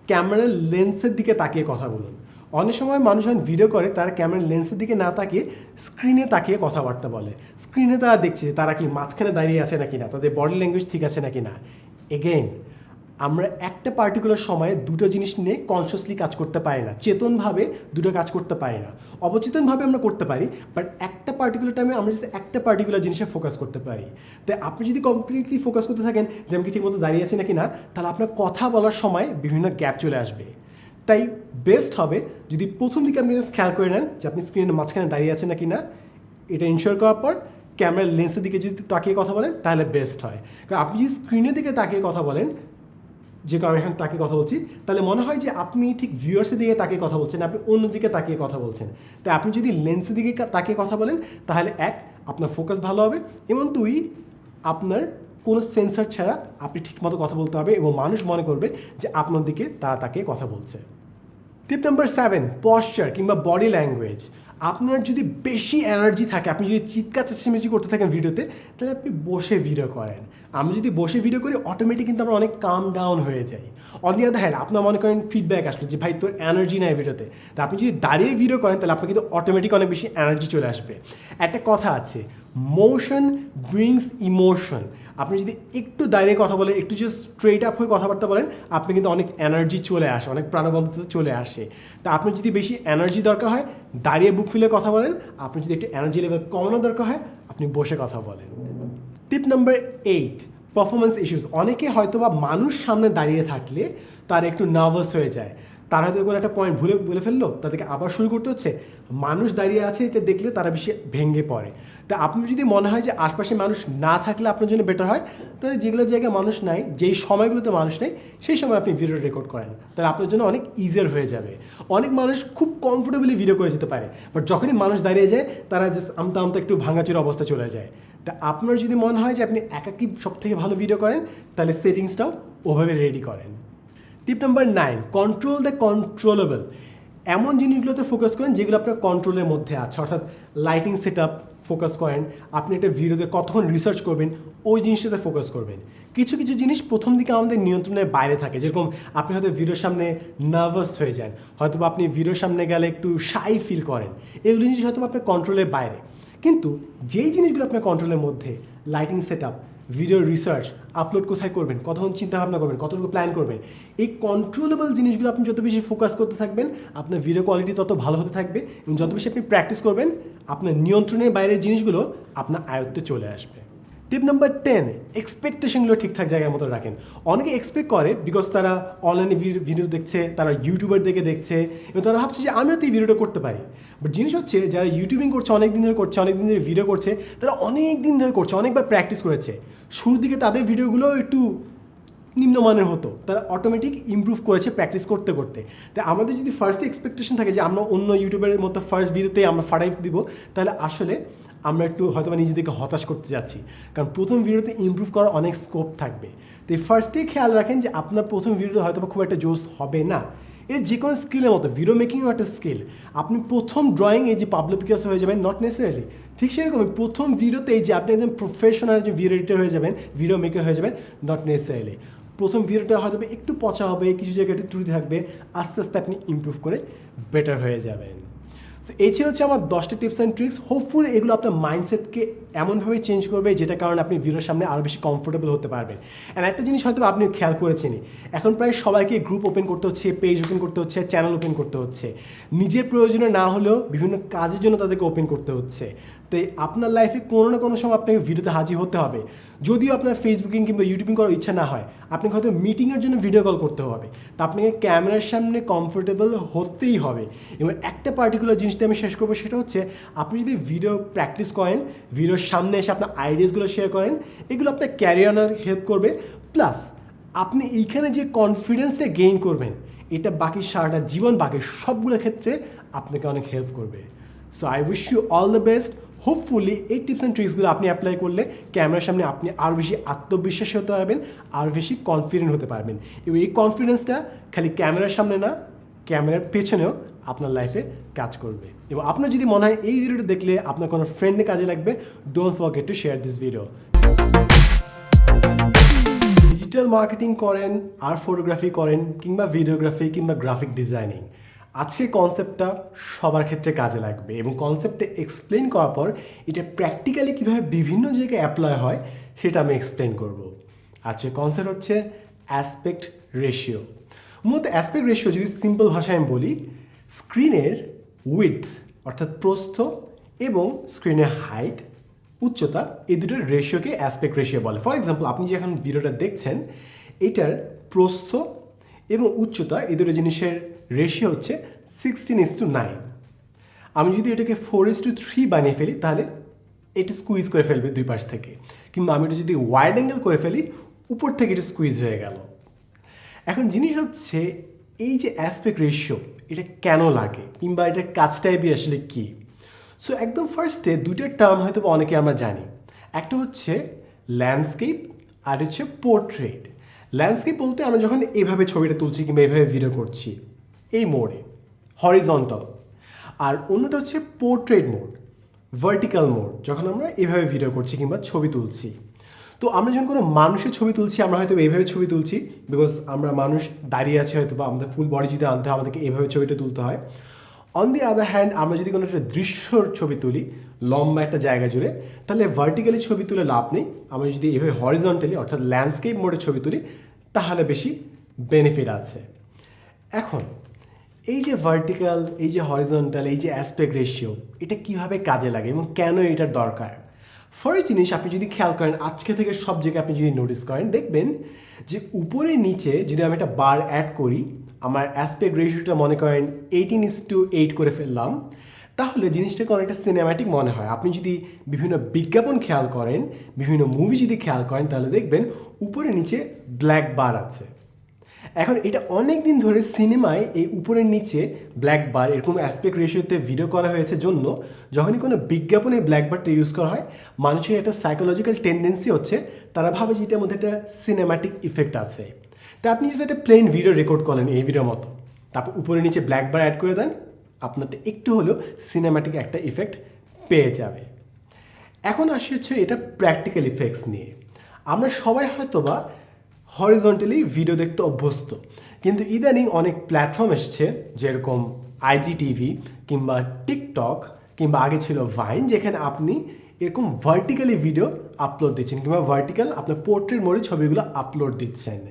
ক্যামেরার লেন্সের দিকে তাকিয়ে কথা বলুন। অনেক সময় মানুষ যখন ভিডিও করে তারা ক্যামেরার লেন্সের দিকে না তাকিয়ে স্ক্রিনে তাকিয়ে কথাবার্তা বলে। স্ক্রিনে তারা দেখছে তারা কি মাঝখানে দাঁড়িয়ে আছে নাকি না, তাদের বডি ল্যাঙ্গুয়েজ ঠিক আছে নাকি না। এগেইন, আমরা একটা পার্টিকুলার সময়ে দুটো জিনিস নিয়ে কনসিয়াসলি কাজ করতে পারি না, চেতনভাবে দুটো কাজ করতে পারি না, অবচেতনভাবে আমরা করতে পারি, বাট একটা পার্টিকুলার টাইমে আমরা জাস্ট একটা পার্টিকুলার জিনিসে ফোকাস করতে পারি। তাই আপনি যদি কমপ্লিটলি ফোকাস করতে থাকেন যে আমি কি ঠিকমতো দাঁড়িয়ে আছি নাকি না, তাহলে আপনার কথা বলার সময় বিভিন্ন গ্যাপ চলে আসবে। তাই বেস্ট হবে যদি প্রথম দিকে আপনি জাস্ট খেয়াল করে নেন যে আপনি স্ক্রিনের মাঝখানে দাঁড়িয়ে আছেন নাকি না, এটা ইনশিওর করার পর ক্যামেরার লেন্সের দিকে যদি তাকিয়ে কথা বলেন তাহলে বেস্ট হয়। কারণ আপনি যদি স্ক্রিনের দিকে তাকিয়ে কথা বলেন, যে আমি এখন তাকিয়ে কথা বলছি, তাহলে মনে হয় যে আপনি ঠিক ভিউয়ার্সের দিকে তাকিয়ে কথা বলছেন, আপনি অন্যদিকে তাকিয়ে কথা বলছেন। তাই আপনি যদি লেন্সের দিকে তাকিয়ে কথা বলেন তাহলে এক, আপনার ফোকাস ভালো হবে, এবং দুই, আপনার কোনো সেন্সর ছাড়া আপনি ঠিকমতো কথা বলতে হবে এবং মানুষ মনে করবে যে আপনার দিকে তারা তাকিয়ে কথা বলছে। টিপ নাম্বার 7, পশ্চার কিংবা বডি ল্যাঙ্গুয়েজ। আপনার যদি বেশি এনার্জি থাকে, আপনি যদি চিৎকার চেঁচামেচি করতে থাকেন ভিডিওতে, তাহলে আপনি বসে ভিডিও করেন। আমরা যদি বসে ভিডিও করি অটোমেটিক কিন্তু আমরা অনেক কাম ডাউন হয়ে যাই। অন দি আদার হ্যান্ড, আপনার মনে করেন ফিডব্যাক আসলো যে ভাই তোর এনার্জি নাই ভিডিওতে, তা আপনি যদি দাঁড়িয়ে ভিডিও করেন তাহলে আপনার কিন্তু অটোমেটিক অনেক বেশি এনার্জি চলে আসবে। একটা কথা আছে, মোশন ব্রিংস ইমোশন। আপনি যদি একটু দাঁড়িয়ে কথা বলেন, একটু জাস্ট স্ট্রেট আপ হয়ে কথাবার্তা বলেন, আপনি কিন্তু অনেক এনার্জি চলে আসে, অনেক প্রাণবন্ততা চলে আসে। তা আপনার যদি বেশি এনার্জি দরকার হয় দাঁড়িয়ে বুক ফুলে কথা বলেন, আপনি যদি একটু এনার্জি লেভেল কমানো দরকার হয় আপনি বসে কথা বলেন। টিপ নাম্বার 8, পারফরমেন্স ইস্যুস। অনেকে হয়তো বা মানুষ সামনে দাঁড়িয়ে থাকলে তার একটু নার্ভাস হয়ে যায়, তারা হয়তো কোনো একটা পয়েন্ট বলে ফেললো, তাদেরকে আবার শুরু করতে হচ্ছে। মানুষ দাঁড়িয়ে আছে এটা দেখলে তারা বেশি ভেঙে পড়ে। তা আপনি যদি মনে হয় যে আশপাশে মানুষ না থাকলে আপনার জন্য বেটার হয়, তাহলে যেগুলো জায়গায় মানুষ নাই, যেই সময়গুলোতে মানুষ নেই সেই সময় আপনি ভিডিও রেকর্ড করেন, তাহলে আপনার জন্য অনেক ইজিয়ার হয়ে যাবে। অনেক মানুষ খুব কমফোর্টেবলি ভিডিও করে যেতে পারে, বাট যখনই মানুষ দাঁড়িয়ে যায় তারা জাস্ট আমতা আমতা একটু ভাঙাচোরা অবস্থা চলে যায়। তা আপনার যদি মনে হয় যে আপনি একাকী সব থেকে ভালো ভিডিও করেন, তাহলে সেটিংসটাও ওভাবে রেডি করেন। টিপ নাম্বার 9, কন্ট্রোল দ্য কন্ট্রোলেবল। এমন জিনিসগুলোতে ফোকাস করেন যেগুলো আপনার কন্ট্রোলের মধ্যে আছে, অর্থাৎ লাইটিং সেট আপ ফোকাস করেন, আপনি একটা ভিডিওতে কতক্ষণ রিসার্চ করবেন ওই জিনিসটাতে ফোকাস করবেন। কিছু কিছু জিনিস প্রথম দিকে আমাদের নিয়ন্ত্রণের বাইরে থাকে, যেরকম আপনি হয়তো ভিডিওর সামনে নার্ভাস হয়ে যান, হয়তো আপনি ভিডিওর সামনে গেলে একটু শাই ফিল করেন, এগুলো জিনিস হয়তো আপনার কন্ট্রোলের বাইরে। কিন্তু যেই জিনিসগুলো আপনার কন্ট্রোলের মধ্যে, lighting set up, video research, upload কোথায় করবেন, কতক্ষণ চিন্তাভাবনা করবেন, কতটুকু প্ল্যান করবেন, এই কন্ট্রোলেবল জিনিসগুলো আপনি যত বেশি ফোকাস করতে থাকবেন আপনার ভিডিও কোয়ালিটি তত ভালো হতে থাকবে, এবং যত বেশি আপনি প্র্যাকটিস করবেন আপনার নিয়ন্ত্রণের বাইরের জিনিসগুলো আপনার আয়ত্তে চলে আসবে। টিপ নাম্বার 10, এক্সপেকটেশনগুলো ঠিকঠাক জায়গার মতো রাখেন। অনেকে এক্সপেক্ট করে বিকজ তারা অনলাইনে ভিডিও দেখছে, তারা ইউটিউবার দেখে দেখছে, এবং তারা ভাবছে যে আমিও তো এই ভিডিওটা করতে পারি। বাট জিনিস হচ্ছে যারা ইউটিউবিং করছে অনেক দিন ধরে করছে, অনেক দিন ধরে ভিডিও করছে, তারা অনেক দিন ধরে করছে, অনেকবার প্র্যাকটিস করেছে। শুরুর দিকে তাদের ভিডিওগুলো একটু নিম্নমানের হতো, তারা অটোমেটিক ইমপ্রুভ করেছে প্র্যাকটিস করতে করতে। তাই আমাদের যদি ফার্স্টে এক্সপেকটেশন থাকে যে আমরা অন্য ইউটিউবারের মতো ফার্স্ট ভিডিওতে আমরা ফাটাই দিব, তাহলে আসলে আমরা একটু হয়তো নিজেদেরকে হতাশ করতে যাচ্ছি, কারণ প্রথম ভিডিওতে ইমপ্রুভ করার অনেক স্কোপ থাকবে। তো ফার্স্টেই খেয়াল রাখেন যে আপনার প্রথম ভিডিওতে হয়তো খুব একটা জোস হবে না। এটা যে কোনো স্কিলের মতো, ভিডিও মেকিংও একটা স্কিল। আপনি প্রথম ড্রয়িং এই যে পাবলো পিকাসো হয়ে যাবেন, নট নেসেসারিলি, ঠিক সেরকমই প্রথম ভিডিওতে এই যে আপনি একদম প্রফেশনাল যে ভিডিও এডিটর হয়ে যাবেন, ভিডিও মেকার হয়ে যাবেন, নট নেসেসারিলি। প্রথম ভিডিওটা হয়তো একটু পচা হবে, কিছু জায়গায় একটু ত্রুটি থাকবে, আস্তে আস্তে আপনি ইমপ্রুভ করে বেটার হয়ে যাবেন। সো এই ছিল হচ্ছে আমার 10টি টিপস অ্যান্ড ট্রিক্স। হোপফুলি এগুলো আপনার মাইন্ডসেটকে এমনভাবে চেঞ্জ করবে যেটা কারণে আপনি ভিডিওর সামনে আরও বেশি কমফোর্টেবল হতে পারবেন। অ্যান্ড একটা জিনিস হয়তো আপনি খেয়াল করেছেনই, এখন প্রায় সবাইকে গ্রুপ ওপেন করতে হচ্ছে, পেজ ওপেন করতে হচ্ছে, চ্যানেল ওপেন করতে হচ্ছে, নিজের প্রয়োজনে না হলেও বিভিন্ন কাজের জন্য তাদেরকে ওপেন করতে হচ্ছে। তাই আপনার লাইফে কোনো না কোনো সময় আপনাকে ভিডিওতে হাজির হতে হবে। যদিও আপনার ফেসবুকিং কিংবা ইউটিউবিং করার ইচ্ছা না হয়, আপনাকে হয়তো মিটিংয়ের জন্য ভিডিও কল করতে হবে, তা আপনাকে ক্যামেরার সামনে কমফোর্টেবল হতেই হবে। এবং একটা পার্টিকুলার জিনিস দিয়ে আমি শেষ করবো, সেটা হচ্ছে আপনি যদি ভিডিও প্র্যাকটিস করেন, ভিডিওর সামনে এসে আপনার আইডিয়াসগুলো শেয়ার করেন, এগুলো আপনার ক্যারিয়ার হেল্প করবে। প্লাস আপনি এইখানে যে কনফিডেন্সে গেইন করবেন, এটা বাকি সারাটা জীবন বাকি সবগুলো ক্ষেত্রে আপনাকে অনেক হেল্প করবে। So I wish you all the best. Hopefully এই টিপস অ্যান্ড ট্রিক্সগুলো আপনি অ্যাপ্লাই করলে ক্যামেরার সামনে আপনি আরও বেশি আত্মবিশ্বাসী হতে পারবেন, আরও বেশি কনফিডেন্ট হতে পারবেন, এবং এই কনফিডেন্সটা খালি ক্যামেরার সামনে না, ক্যামেরার পেছনেও আপনার লাইফে কাজ করবে। এবং আপনার যদি মনে হয় এই ভিডিওটা দেখলে আপনার কোনো ফ্রেন্ডে কাজে লাগবে, don't forget to share this video. Digital marketing করেন, আর ফটোগ্রাফি করেন, কিংবা ভিডিওগ্রাফি, কিংবা গ্রাফিক ডিজাইনিং, আজকে কনসেপ্টটা সবার ক্ষেত্রে কাজে লাগবে, এবং কনসেপ্টে এক্সপ্লেন করার পর এটা প্র্যাকটিক্যালি কীভাবে বিভিন্ন জায়গায় অ্যাপ্লাই হয় সেটা আমি এক্সপ্লেন করব। আজকে কনসেপ্ট হচ্ছে অ্যাসপেক্ট রেশিও। মূলত অ্যাসপেক্ট রেশিও যদি সিম্পল ভাষায় আমি বলি, স্ক্রিনের উইডথ অর্থাৎ প্রস্থ এবং স্ক্রিনের হাইট উচ্চতা, এই দুটোর রেশিওকে অ্যাসপেক্ট রেশিও বলে। ফর এক্সাম্পল, আপনি যে এখন ভিডিওটা দেখছেন, এটার প্রস্থ এবং উচ্চতা এই দুটো জিনিসের রেশিও হচ্ছে 16:9। আমি যদি এটাকে 4:3 বানিয়ে ফেলি তাহলে এটা স্কুইজ করে ফেলবে দুই পাশ থেকে, কিংবা আমি এটা যদি ওয়াইড অ্যাঙ্গেল করে ফেলি উপর থেকে এটা স্কুইজ হয়ে গেল। এখন জিনিস হচ্ছে এই যে অ্যাসপেক্ট রেশিও এটা কেন লাগে, কিংবা এটার কাজটাই আসলে কী। সো একদম ফার্স্টে দুইটার টার্ম হয়তো অনেকে আমরা জানি, একটা হচ্ছে ল্যান্ডস্কেপ আর হচ্ছে পোর্ট্রেট। ল্যান্ডস্কেপ বলতে আমরা যখন এইভাবে ছবিটা তুলছি কিংবা এইভাবে ভিডিও করছি এই মোডে, হরিজন্টাল। আর অন্যটা হচ্ছে পোর্ট্রেট মোড, ভার্টিক্যাল মোড, যখন আমরা এইভাবে ভিডিও করছি কিংবা ছবি তুলছি। তো আমরা যখন কোনো মানুষের ছবি তুলছি আমরা হয়তো এইভাবে ছবি তুলছি, বিকজ আমরা মানুষ দাঁড়িয়ে আছে হয়তো, বা আমাদের ফুল বডি যদি আনতে হয় আমাদেরকে এইভাবে ছবিটা তুলতে হয়। অন দি আদার হ্যান্ড, আমরা যদি কোনো একটা দৃশ্যর ছবি তুলি লম্বা একটা জায়গা জুড়ে, তাহলে ভার্টিক্যালি ছবি তুলে লাভ নেই। আমরা যদি এভাবে হরিজন্টালি অর্থাৎ ল্যান্ডস্কেপ মোডে ছবি তুলি তাহলে বেশি বেনিফিট আছে। এখন এই যে ভার্টিক্যাল, এই যে হরিজন্টাল, এই যে অ্যাসপেক্ট রেশিও, এটা কীভাবে কাজে লাগে এবং কেন এটার দরকার। ফার্স্ট জিনিস, আপনি যদি খেয়াল করেন আজকে থেকে সব জায়গায় আপনি যদি নোটিস করেন, দেখবেন যে উপরে নিচে যদি আমি একটা বার অ্যাড করি, আমার অ্যাসপেক্ট রেশিওটা মনে করেন 18:8 করে ফেললাম, তাহলে জিনিসটাকে অনেকটা সিনেম্যাটিক মনে হয়। আপনি যদি বিভিন্ন বিজ্ঞাপন খেয়াল করেন, বিভিন্ন মুভি যদি খেয়াল করেন, তাহলে দেখবেন উপরে নিচে ব্ল্যাক বার আছে। এখন এটা অনেক দিন ধরে সিনেমায় এই উপরের নিচে ব্ল্যাক বার এরকম অ্যাসপেক্ট রেশিওতে ভিডিও করা হয়েছে জন্য যখনই কোনো বিজ্ঞাপনে ব্ল্যাক বারটা ইউজ করা হয়, মানুষের একটা সাইকোলজিক্যাল টেন্ডেন্সি হচ্ছে তারা ভাবে যে এটার মধ্যে একটা সিনেম্যাটিক ইফেক্ট আছে। তা আপনি যদি একটা প্লেন ভিডিও রেকর্ড করেন এই ভিডিওর মতো, তারপর উপরে নিচে ব্ল্যাক বার অ্যাড করে দেন, আপনারটা একটু হলেও সিনেম্যাটিক একটা ইফেক্ট পেয়ে যাবে। এখন আসি হচ্ছে এটা প্র্যাকটিক্যাল ইফেক্টস নিয়ে। আমরা সবাই হয়তো বা হরিজন্টালি ভিডিও দেখতে অভ্যস্ত, কিন্তু ইদানিং অনেক প্ল্যাটফর্ম এসছে যেরকম IGTV কিংবা টিকটক কিংবা আগে ছিল ভাইন, যেখানে আপনি এরকম ভার্টিক্যালি ভিডিও আপলোড দিচ্ছেন কিংবা ভার্টিক্যাল আপনার পোর্ট্রেট মোডে ছবিগুলো আপলোড দিচ্ছেন।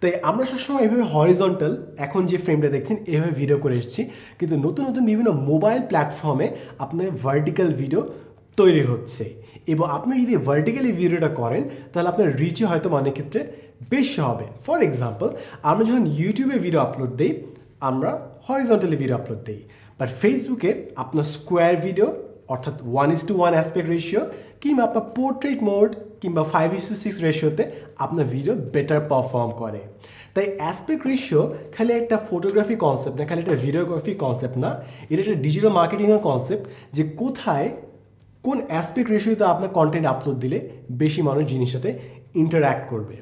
তাই আমরা সবসময় এইভাবে হরিজন্টাল, এখন যে ফ্রেমটা দেখছেন এইভাবে ভিডিও করে এসেছি, কিন্তু নতুন নতুন বিভিন্ন মোবাইল প্ল্যাটফর্মে আপনার ভার্টিক্যাল ভিডিও তৈরি হচ্ছে। এবং আপনি যদি ভার্টিক্যালি ভিডিওটা করেন তাহলে আপনার রিচও হয়তো অনেক ক্ষেত্রে বেশি হবে। ফর এক্সাম্পল, আমরা যখন ইউটিউবে ভিডিও আপলোড দিই আমরা হরিজন্টালি ভিডিও আপলোড দিই, বাট ফেসবুকে আপনার স্কোয়ার ভিডিও অর্থাৎ 1:1 অ্যাসপেক্ট রেশিও কিংবা আপনার পোর্ট্রেট মোড কিংবা 5:6 রেশিওতে আপনার ভিডিও বেটার পারফর্ম করে। তাই অ্যাসপেক্ট রেশিও খালি একটা ফটোগ্রাফি কনসেপ্ট না, খালি একটা ভিডিওগ্রাফি কনসেপ্ট না, এটা একটা ডিজিটাল মার্কেটিংয়ের কনসেপ্ট, যে কোথায় কোন অ্যাসপেক্ট রেশিওতে আপনার কন্টেন্ট আপলোড দিলে বেশি মানুষ জিনিসের সাথে ইন্টারঅ্যাক্ট করবে।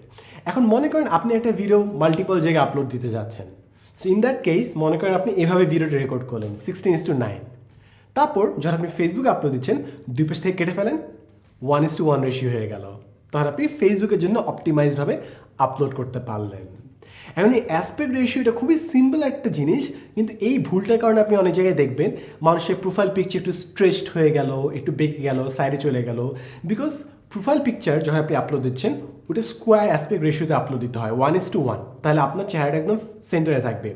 এখন মনে করেন আপনি একটা ভিডিও মাল্টিপল জায়গায় আপলোড দিতে যাচ্ছেন, সো ইন দ্যাট কেস মনে করেন আপনি এভাবে ভিডিওটা রেকর্ড করলেন 16:9, তারপর যখন আপনি ফেসবুকে আপলোড দিচ্ছেন দুই পাশ থেকে কেটে ফেলেন 1:1 রেশিও হয়ে গেল, তখন আপনি ফেসবুকের জন্য অপটিমাইজভাবে আপলোড করতে পারলেন। এখন এই অ্যাসপেক্ট রেশিওটা খুবই সিম্পল একটা জিনিস, কিন্তু এই ভুলটার কারণে আপনি অনেক জায়গায় দেখবেন মানুষের প্রোফাইল পিকচার একটু স্ট্রেচড হয়ে গেল, একটু বেঁকে গেল, সাইডে চলে গেল, বিকজ প্রোফাইল পিকচার যখন আপনি আপলোড দিচ্ছেন ওটা স্কোয়ার অ্যাসপেক্ট রেশিওতে আপলোড দিতে হয় 1:1, তাহলে আপনার চেহারাটা একদম সেন্টারে থাকবে।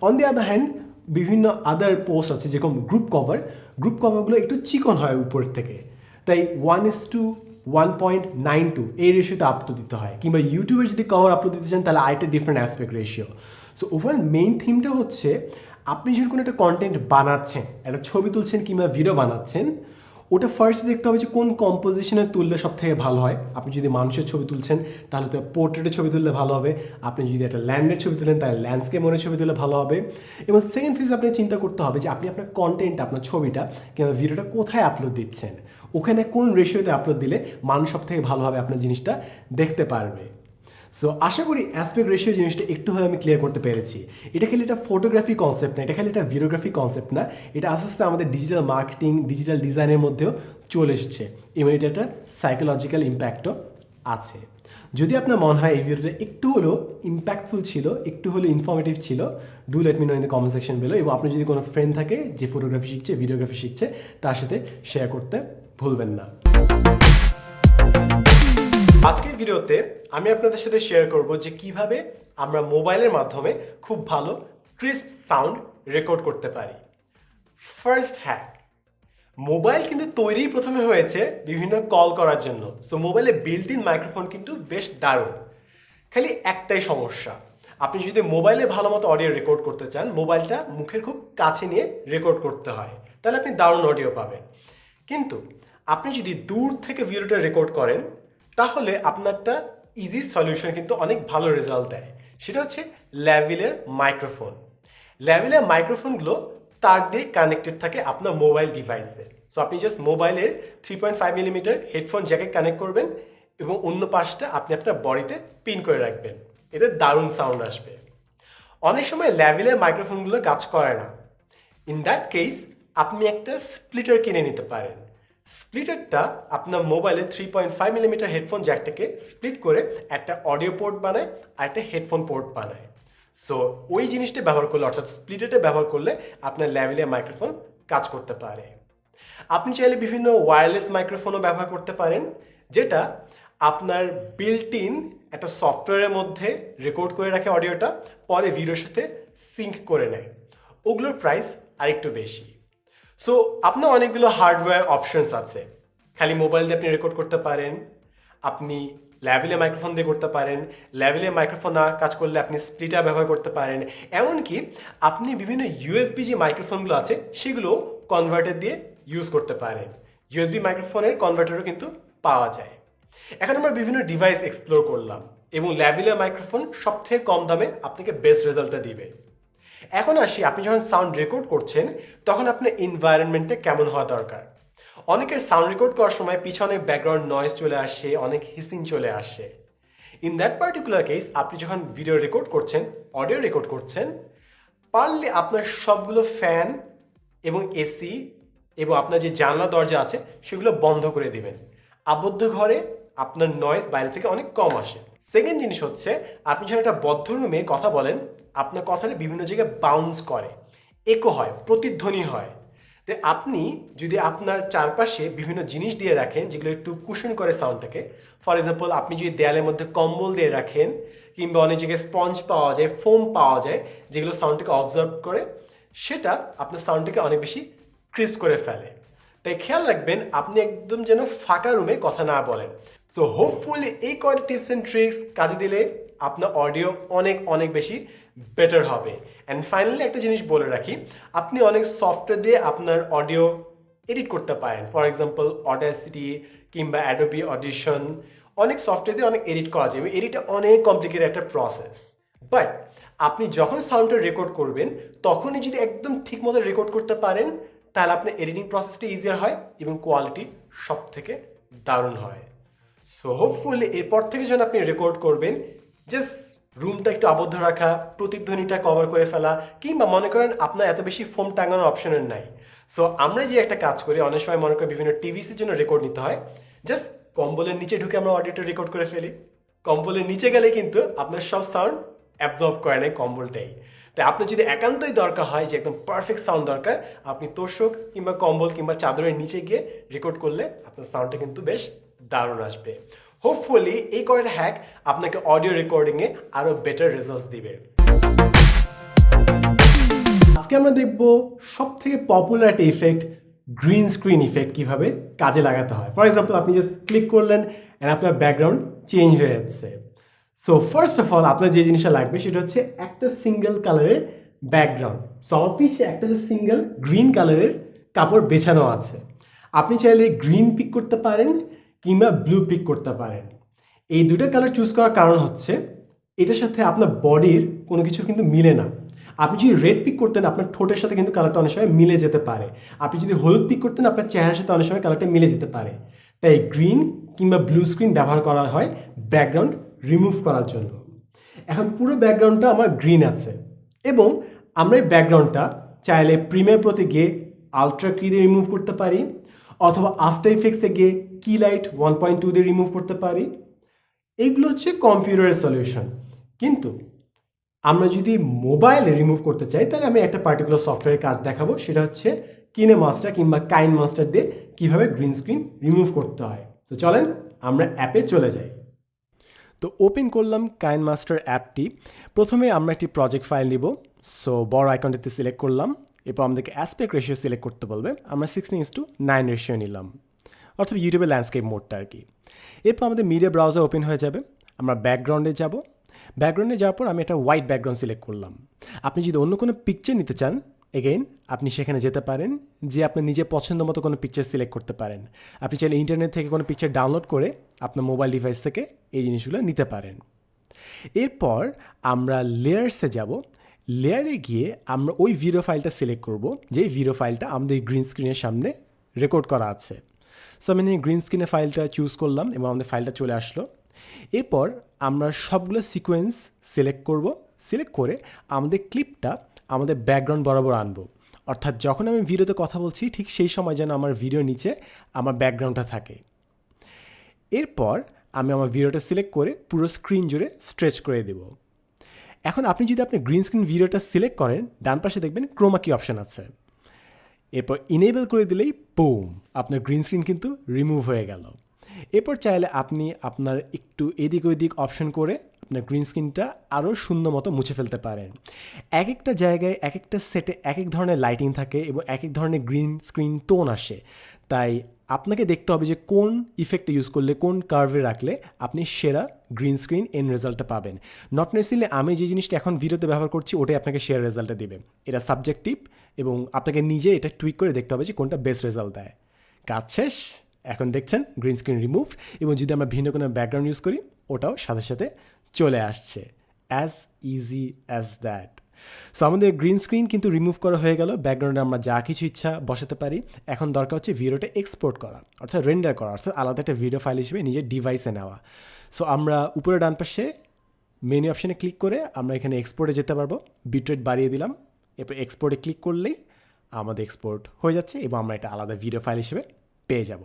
অন দি আদার হ্যান্ড বিভিন্ন আদার পোস্ট আছে যেরকম গ্রুপ কভারগুলো একটু চিকন হয় উপর থেকে, তাই 1:1.92 এই রেশিওতে আপলোড দিতে হয়। কিংবা ইউটিউবে যদি কভার আপলোড দিতে চান তাহলে আরেকটা different aspect ratio. So overall main থিমটা হচ্ছে আপনি যখন কোনো একটা কন্টেন্ট বানাচ্ছেন, একটা ছবি তুলছেন কিংবা ভিডিও বানাচ্ছেন, ওটা ফার্স্ট দেখতে হবে যে কোন কম্পোজিশনে তুললে সব থেকে ভালো হয়। আপনি যদি মানুষের ছবি তুলছেন তাহলে তো পোর্ট্রেটের ছবি তুললে ভালো হবে, আপনি যদি একটা ল্যান্ডের ছবি তুলেন তাহলে ল্যান্ডস্কেপ মোডের ছবি তুললে ভালো হবে। এবং সেকেন্ড ফেজ আপনি চিন্তা করতে হবে যে আপনি আপনার কন্টেন্টটা, আপনার ছবিটা কিংবা ভিডিওটা কোথায় আপলোড দিচ্ছেন, ওখানে কোন রেশিওতে আপলোড দিলে মানুষ সব থেকে ভালোভাবে আপনার জিনিসটা দেখতে পারবে। সো আশা করি অ্যাসপেক্ট রেশিও জিনিসটা একটু হলে আমি ক্লিয়ার করতে পেরেছি। এটা খালি এটা ফটোগ্রাফি কনসেপ্ট না, এটা খালি এটা ভিডিওগ্রাফি কনসেপ্ট না, এটা আস্তে আস্তে আমাদের ডিজিটাল মার্কেটিং, ডিজিটাল ডিজাইনের মধ্যেও চলে এসেছে এবং এটা একটা সাইকোলজিক্যাল ইম্প্যাক্টও আছে। যদি আপনার মনে হয় এই ভিডিওটা একটু হলেও ইম্প্যাক্টফুল ছিল, একটু হলেও ইনফরমেটিভ ছিল, do let me no in the comment section below. এবং আপনি যদি কোনো ফ্রেন্ড থাকে যে ফটোগ্রাফি শিখছে, ভিডিওগ্রাফি শিখছে, তার সাথে শেয়ার করতে ভুলবেন না। আজকের ভিডিওতে আমি আপনাদের সাথে শেয়ার করব যে কিভাবে আমরা মোবাইলের মাধ্যমে খুব ভালো ক্রিস্প সাউন্ড রেকর্ড করতে পারি। ফার্স্ট হ্যাক, মোবাইল কিন্তু তৈরি প্রথমে হয়েছে বিভিন্ন কল করার জন্য। সো মোবাইলে বিল্ট ইন মাইক্রোফোন কিন্তু বেশ দারুণ, খালি একটাই সমস্যা, আপনি যদি মোবাইলে ভালো মতো অডিও রেকর্ড করতে চান, মোবাইলটা মুখের খুব কাছে নিয়ে রেকর্ড করতে হয়, তাহলে আপনি দারুণ অডিও পাবেন। কিন্তু আপনি যদি দূর থেকে ভিডিওটা রেকর্ড করেন তাহলে আপনারটা ইজি সলিউশন কিন্তু অনেক ভালো রেজাল্ট দেয়। সেটা হচ্ছে ল্যাভিলের মাইক্রোফোন। ল্যাভিলের মাইক্রোফোনগুলো তার দিয়ে কানেক্টেড থাকে আপনার মোবাইল ডিভাইসে। সো আপনি জাস্ট মোবাইলের 3.5 মিলিমিটার হেডফোন জ্যাকে কানেক্ট করবেন এবং অন্য পাশটা আপনি আপনার বডিতে পিন করে রাখবেন, এতে দারুণ সাউন্ড আসবে। অনেক সময় ল্যাভিলের মাইক্রোফোনগুলো কাজ করে না, ইন দ্যাট কেস আপনি একটা স্প্লিটার কিনে নিতে পারেন। স্প্লিটারটা আপনার মোবাইলে 3.5 মিলিমিটার হেডফোন জ্যাকটাকে স্প্লিট করে একটা অডিও পোর্ট বানায় আর একটা হেডফোন পোর্ট বানায়। সো ওই জিনিসটা ব্যবহার করলে, অর্থাৎ স্প্লিটারটা ব্যবহার করলে আপনার ল্যাভিলিয়ার মাইক্রোফোন কাজ করতে পারে। আপনি চাইলে বিভিন্ন ওয়্যারলেস মাইক্রোফোনও ব্যবহার করতে পারেন, যেটা আপনার বিল্ট ইন একটা সফটওয়্যারের মধ্যে রেকর্ড করে রাখে অডিওটা, পরে ভিডিওর সাথে সিঙ্ক করে নেয়। ওগুলোর প্রাইস আরেকটু বেশি। সো আপনার অনেকগুলো হার্ডওয়্যার অপশনস আছে। খালি মোবাইল দিয়ে আপনি রেকর্ড করতে পারেন, আপনি ল্যাভিলিয়ার মাইক্রোফোন দিয়ে করতে পারেন, ল্যাভিলিয়ার মাইক্রোফোন না কাজ করলে আপনি স্প্লিটার ব্যবহার করতে পারেন, এমনকি আপনি বিভিন্ন ইউএসবি যে মাইক্রোফোনগুলো আছে সেগুলো কনভার্টার দিয়ে ইউজ করতে পারেন। ইউএসবি মাইক্রোফোনের কনভার্টারও কিন্তু পাওয়া যায়। এখন আমরা বিভিন্ন ডিভাইস এক্সপ্লোর করলাম এবং ল্যাভিলিয়ার মাইক্রোফোন সবথেকে কম দামে আপনাকে বেস্ট রেজাল্টটা দিবে। এখন আসি, আপনি যখন সাউন্ড রেকর্ড করছেন তখন আপনার এনভায়রনমেন্টে কেমন হওয়া দরকার। অনেকের সাউন্ড রেকর্ড করার সময় পিছনে ব্যাকগ্রাউন্ড নয়েজ চলে আসে, অনেক হিসিং চলে আসে। ইন দ্যাট পার্টিকুলার কেস আপনি যখন ভিডিও রেকর্ড করছেন, অডিও রেকর্ড করছেন, পারলে আপনার সবগুলো ফ্যান এবং এসি এবং আপনার যে জানলা দরজা আছে সেগুলো বন্ধ করে দিবেন। আবদ্ধ ঘরে আপনার নয়েজ বাইরে থেকে অনেক কম আসে। সেকেন্ড জিনিস হচ্ছে, আপনি যখন একটা বদ্ধ রুমে কথা বলেন, আপনার কথাটা বিভিন্ন জায়গায় বাউন্স করে, একো হয়, প্রতিধ্বনি হয়। তো আপনি যদি আপনার চারপাশে বিভিন্ন জিনিস দিয়ে রাখেন যেগুলো একটু কুশন করে সাউন্ডটাকে, ফর এক্সাম্পল আপনি যদি দেয়ালের মধ্যে কম্বল দিয়ে রাখেন, কিংবা অনেক জায়গায় স্পঞ্জ পাওয়া যায়, ফোম পাওয়া যায় যেগুলো সাউন্ডটাকে অবজার্ভ করে, সেটা আপনার সাউন্ডটাকে অনেক বেশি ক্রিস্প করে ফেলে। তাই খেয়াল রাখবেন আপনি একদম যেন ফাঁকা রুমে কথা না বলেন। সো হোপফুলি এই কয়েকটা টিপস অ্যান্ড ট্রিক্স কাজে দিলে আপনার অডিও অনেক অনেক বেশি বেটার হবে। অ্যান্ড ফাইনালি একটা জিনিস বলে রাখি, আপনি অনেক সফটওয়্যার দিয়ে আপনার অডিও এডিট করতে পারেন। ফর এক্সাম্পল অডাসিটি কিংবা অ্যাডোবি অডিশন, অনেক সফটওয়্যার দিয়ে অনেক এডিট করা যায় এবং এডিটটা অনেক কমপ্লিকেটেড একটা প্রসেস। বাট আপনি যখন সাউন্ডটা রেকর্ড করবেন তখনই যদি একদম ঠিক মতো রেকর্ড করতে পারেন তাহলে আপনার এডিটিং প্রসেসটা ইজিয়ার হয় এবং কোয়ালিটি সব থেকে দারুণ হয়। সো হোপফুলি এরপর থেকে যখন আপনি রেকর্ড করবেন, জাস্ট রুমটা একটু আবদ্ধ রাখা, প্রতিধ্বনিটা কভার করে ফেলা, কিংবা মনে করেন আপনার এত বেশি ফোম টাঙানোর অপশনের নাই। সো আমরা যে একটা কাজ করি, অনেক সময় মনে করি বিভিন্ন টিভিসির জন্য রেকর্ড নিতে হয়, জাস্ট কম্বলের নিচে ঢুকে আমরা অডিওটা রেকর্ড করে ফেলি। কম্বলের নিচে গেলে কিন্তু আপনার সব সাউন্ড অ্যাবজর্ব করে নেয় কম্বলটাই। তাই আপনার যদি একান্তই দরকার হয় যে একদম পারফেক্ট সাউন্ড দরকার, আপনি তোষক কিংবা কম্বল কিংবা চাদরের নিচে গিয়ে রেকর্ড করলে আপনার সাউন্ডটা কিন্তু বেশ দারুণ আসবে। হোপফুলি এই কয়েকটা হ্যাক আপনাকে অডিও রেকর্ডিংয়ে আরও বেটার রেজাল্টস দিবে। আজকে আমরা দেখব সব থেকে পপুলার একটা ইফেক্ট, গ্রিন স্ক্রিন ইফেক্ট, কীভাবে কাজে লাগাতে হয়। ফর এক্সাম্পল আপনি জাস্ট ক্লিক করলেন অ্যান্ড আপনার ব্যাকগ্রাউন্ড চেঞ্জ হয়ে যাচ্ছে। সো ফার্স্ট অফ অল আপনার যে জিনিসটা লাগবে সেটা হচ্ছে একটা সিঙ্গেল কালারের ব্যাকগ্রাউন্ড। সো আমার পিছিয়ে একটা যে সিঙ্গেল গ্রিন কালারের কাপড় বেছানো আছে। আপনি চাইলে গ্রিন পিক করতে পারেন কিংবা ব্লু পিক করতে পারেন। এই দুটো কালার চুজ করার কারণ হচ্ছে এটার সাথে আপনার বডির কোনো কিছু কিন্তু মিলে না। আপনি যদি রেড পিক করতেন আপনার ঠোঁটের সাথে কিন্তু কালারটা অনেক সময় মিলে যেতে পারে। আপনি যদি হলুদ পিক করতেন আপনার চেহারার সাথে অনেক সময় কালারটা মিলে যেতে পারে। তাই গ্রিন কিংবা ব্লু স্ক্রিন ব্যবহার করা হয় ব্যাকগ্রাউন্ড রিমুভ করার জন্য। এখন পুরো ব্যাকগ্রাউন্ডটা আমার গ্রিন আছে এবং আমরা এই ব্যাকগ্রাউন্ডটা চাইলে প্রিমিয়ার প্রোতে গিয়ে আলট্রা কি দিয়ে রিমুভ করতে পারি, অথবা আফটার ইফেক্টসে গিয়ে কি লাইট 1.2 দিয়ে রিমুভ করতে পারি। এইগুলো হচ্ছে কম্পিউটারের সলিউশন। কিন্তু আমরা যদি মোবাইলে রিমুভ করতে চাই তাহলে আমি একটা পার্টিকুলার সফটওয়্যারের কাজ দেখাবো, সেটা হচ্ছে কিনেমাস্টার কিংবা কাইন মাস্টার দিয়ে কীভাবে গ্রিন স্ক্রিন রিমুভ করতে হয়। তো চলেন আমরা অ্যাপে চলে যাই। তো ওপেন করলাম কাইন মাস্টার অ্যাপটি। প্রথমে আমরা একটি প্রজেক্ট ফাইল নিব। সো বড় আইকনটিতে সিলেক্ট করলাম, এরপর আমাদেরকে অ্যাসপেক্ট রেশিও সিলেক্ট করতে বলবে। আমরা 16:9 রেশিও নিলাম, অর্থাৎ ইউটিউবের ল্যান্ডস্কেপ মোডটা আর কি। এরপর আমাদের মিডিয়া ব্রাউজার ওপেন হয়ে যাবে। আমরা ব্যাকগ্রাউন্ডে যাব। ব্যাকগ্রাউন্ডে যাওয়ার পর আমি একটা হোয়াইট ব্যাকগ্রাউন্ড সিলেক্ট করলাম। আপনি যদি অন্য কোনো পিকচার নিতে চান এগেইন আপনি সেখানে যেতে পারেন, যে আপনার নিজের পছন্দ মতো কোনো পিকচার সিলেক্ট করতে পারেন। আপনি চাইলে ইন্টারনেট থেকে কোনো পিকচার ডাউনলোড করে আপনার মোবাইল ডিভাইস থেকে এই জিনিসগুলো নিতে পারেন। এরপর আমরা লেয়ার্সে যাব। লেয়ারে গিয়ে আমরা ওই ভিডিও ফাইলটা সিলেক্ট করব যে ভিডিও ফাইলটা আমাদের গ্রিন স্ক্রিনের সামনে রেকর্ড করা আছে। সো আমি গ্রিন স্ক্রিনে ফাইলটা চুজ করলাম এবং আমাদের ফাইলটা চলে আসলো। এরপর আমরা সবগুলো সিকোয়েন্স সিলেক্ট করব। সিলেক্ট করে আমাদের ক্লিপটা আমাদের ব্যাকগ্রাউন্ড বরাবর আনবো, অর্থাৎ যখন আমি ভিডিওতে কথা বলছি ঠিক সেই সময় যেন আমার ভিডিওর নিচে আমার ব্যাকগ্রাউন্ডটা থাকে। এরপর আমি আমার ভিডিওটা সিলেক্ট করে পুরো স্ক্রিন জুড়ে স্ট্রেচ করে দেব। এখন আপনি যদি আপনি গ্রিন স্ক্রিন ভিডিওটা সিলেক্ট করেন, ডান পাশে দেখবেন ক্রোমা কি অপশান আছে। এরপর ইনেবল করে দিলেই বুম, আপনার গ্রিন স্ক্রিন কিন্তু রিমুভ হয়ে গেল। এরপর চাইলে আপনি আপনার একটু এদিক ওইদিক অপশন করে আপনার গ্রিন স্ক্রিনটা আরও সুন্দর মতো মুছে ফেলতে পারেন। এক একটা জায়গায় এক একটা সেটে এক এক ধরনের লাইটিং থাকে এবং এক এক ধরনের গ্রিন স্ক্রিন টোন আসে। তাই আপনাকে দেখতে হবে যে কোন ইফেক্টটা ইউজ করলে, কোন কার্ভে রাখলে আপনি সেরা গ্রিন স্ক্রিন এন্ড রেজাল্টটা পাবেন। নট নেসেসারিলি আমি যে জিনিসটা এখন ভিডিওতে ব্যবহার করছি ওটাই আপনাকে সেরা রেজাল্টটা দেবে। এটা সাবজেক্টিভ এবং আপনাকে নিজে এটা টুইক করে দেখতে হবে যে কোনটা বেস্ট রেজাল্ট দেয়। কাজ শেষ। এখন দেখছেন গ্রিন স্ক্রিন রিমুভ, এবং যদি আমরা ভিন্ন কোনো ব্যাকগ্রাউন্ড ইউজ করি ওটাও সাথে সাথে চলে আসছে। As easy as that. So আমাদের গ্রিন স্ক্রিন কিন্তু রিমুভ করা হয়ে গেল। ব্যাকগ্রাউন্ডে আমরা যা কিছু ইচ্ছা বসাতে পারি। এখন দরকার হচ্ছে ভিডিওটা এক্সপোর্ট করা, অর্থাৎ রেন্ডার করা, অর্থাৎ আলাদা একটা ভিডিও ফাইল হিসেবে নিজের ডিভাইসে নেওয়া। সো আমরা উপরে ডান পাশে মেনু অপশানে ক্লিক করে আমরা এখানে এক্সপোর্টে যেতে পারবো। বিটরেট বাড়িয়ে দিলাম, এরপর এক্সপোর্টে ক্লিক করলেই আমাদের এক্সপোর্ট হয়ে যাচ্ছে এবং আমরা এটা আলাদা ভিডিও ফাইল হিসেবে পেয়ে যাব।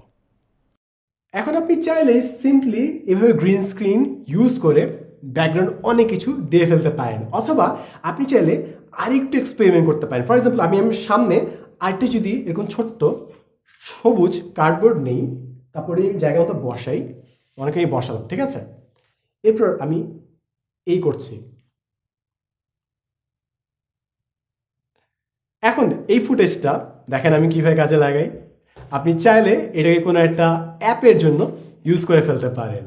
এখন আপনি চাইলে সিম্পলি এভাবে গ্রিন স্ক্রিন ইউজ করে ব্যাকগ্রাউন্ড অনেক কিছু দিয়ে ফেলতে পারেন, অথবা আপনি চাইলে আরেকটু এক্সপেরিমেন্ট করতে পারেন। ফর এক্সাম্পল আমি সামনে আরেকটা যদি এরকম ছোট্ট সবুজ কার্ডবোর্ড নেই, তারপরে জায়গা মতো বসাই, অনেকেই বসালাম, ঠিক আছে। এরপর আমি এই করছি। এখন এই ফুটেজটা দেখেন আমি কীভাবে কাজে লাগাই। আপনি চাইলে এটাকে কোনো একটা অ্যাপের জন্য ইউজ করে ফেলতে পারেন।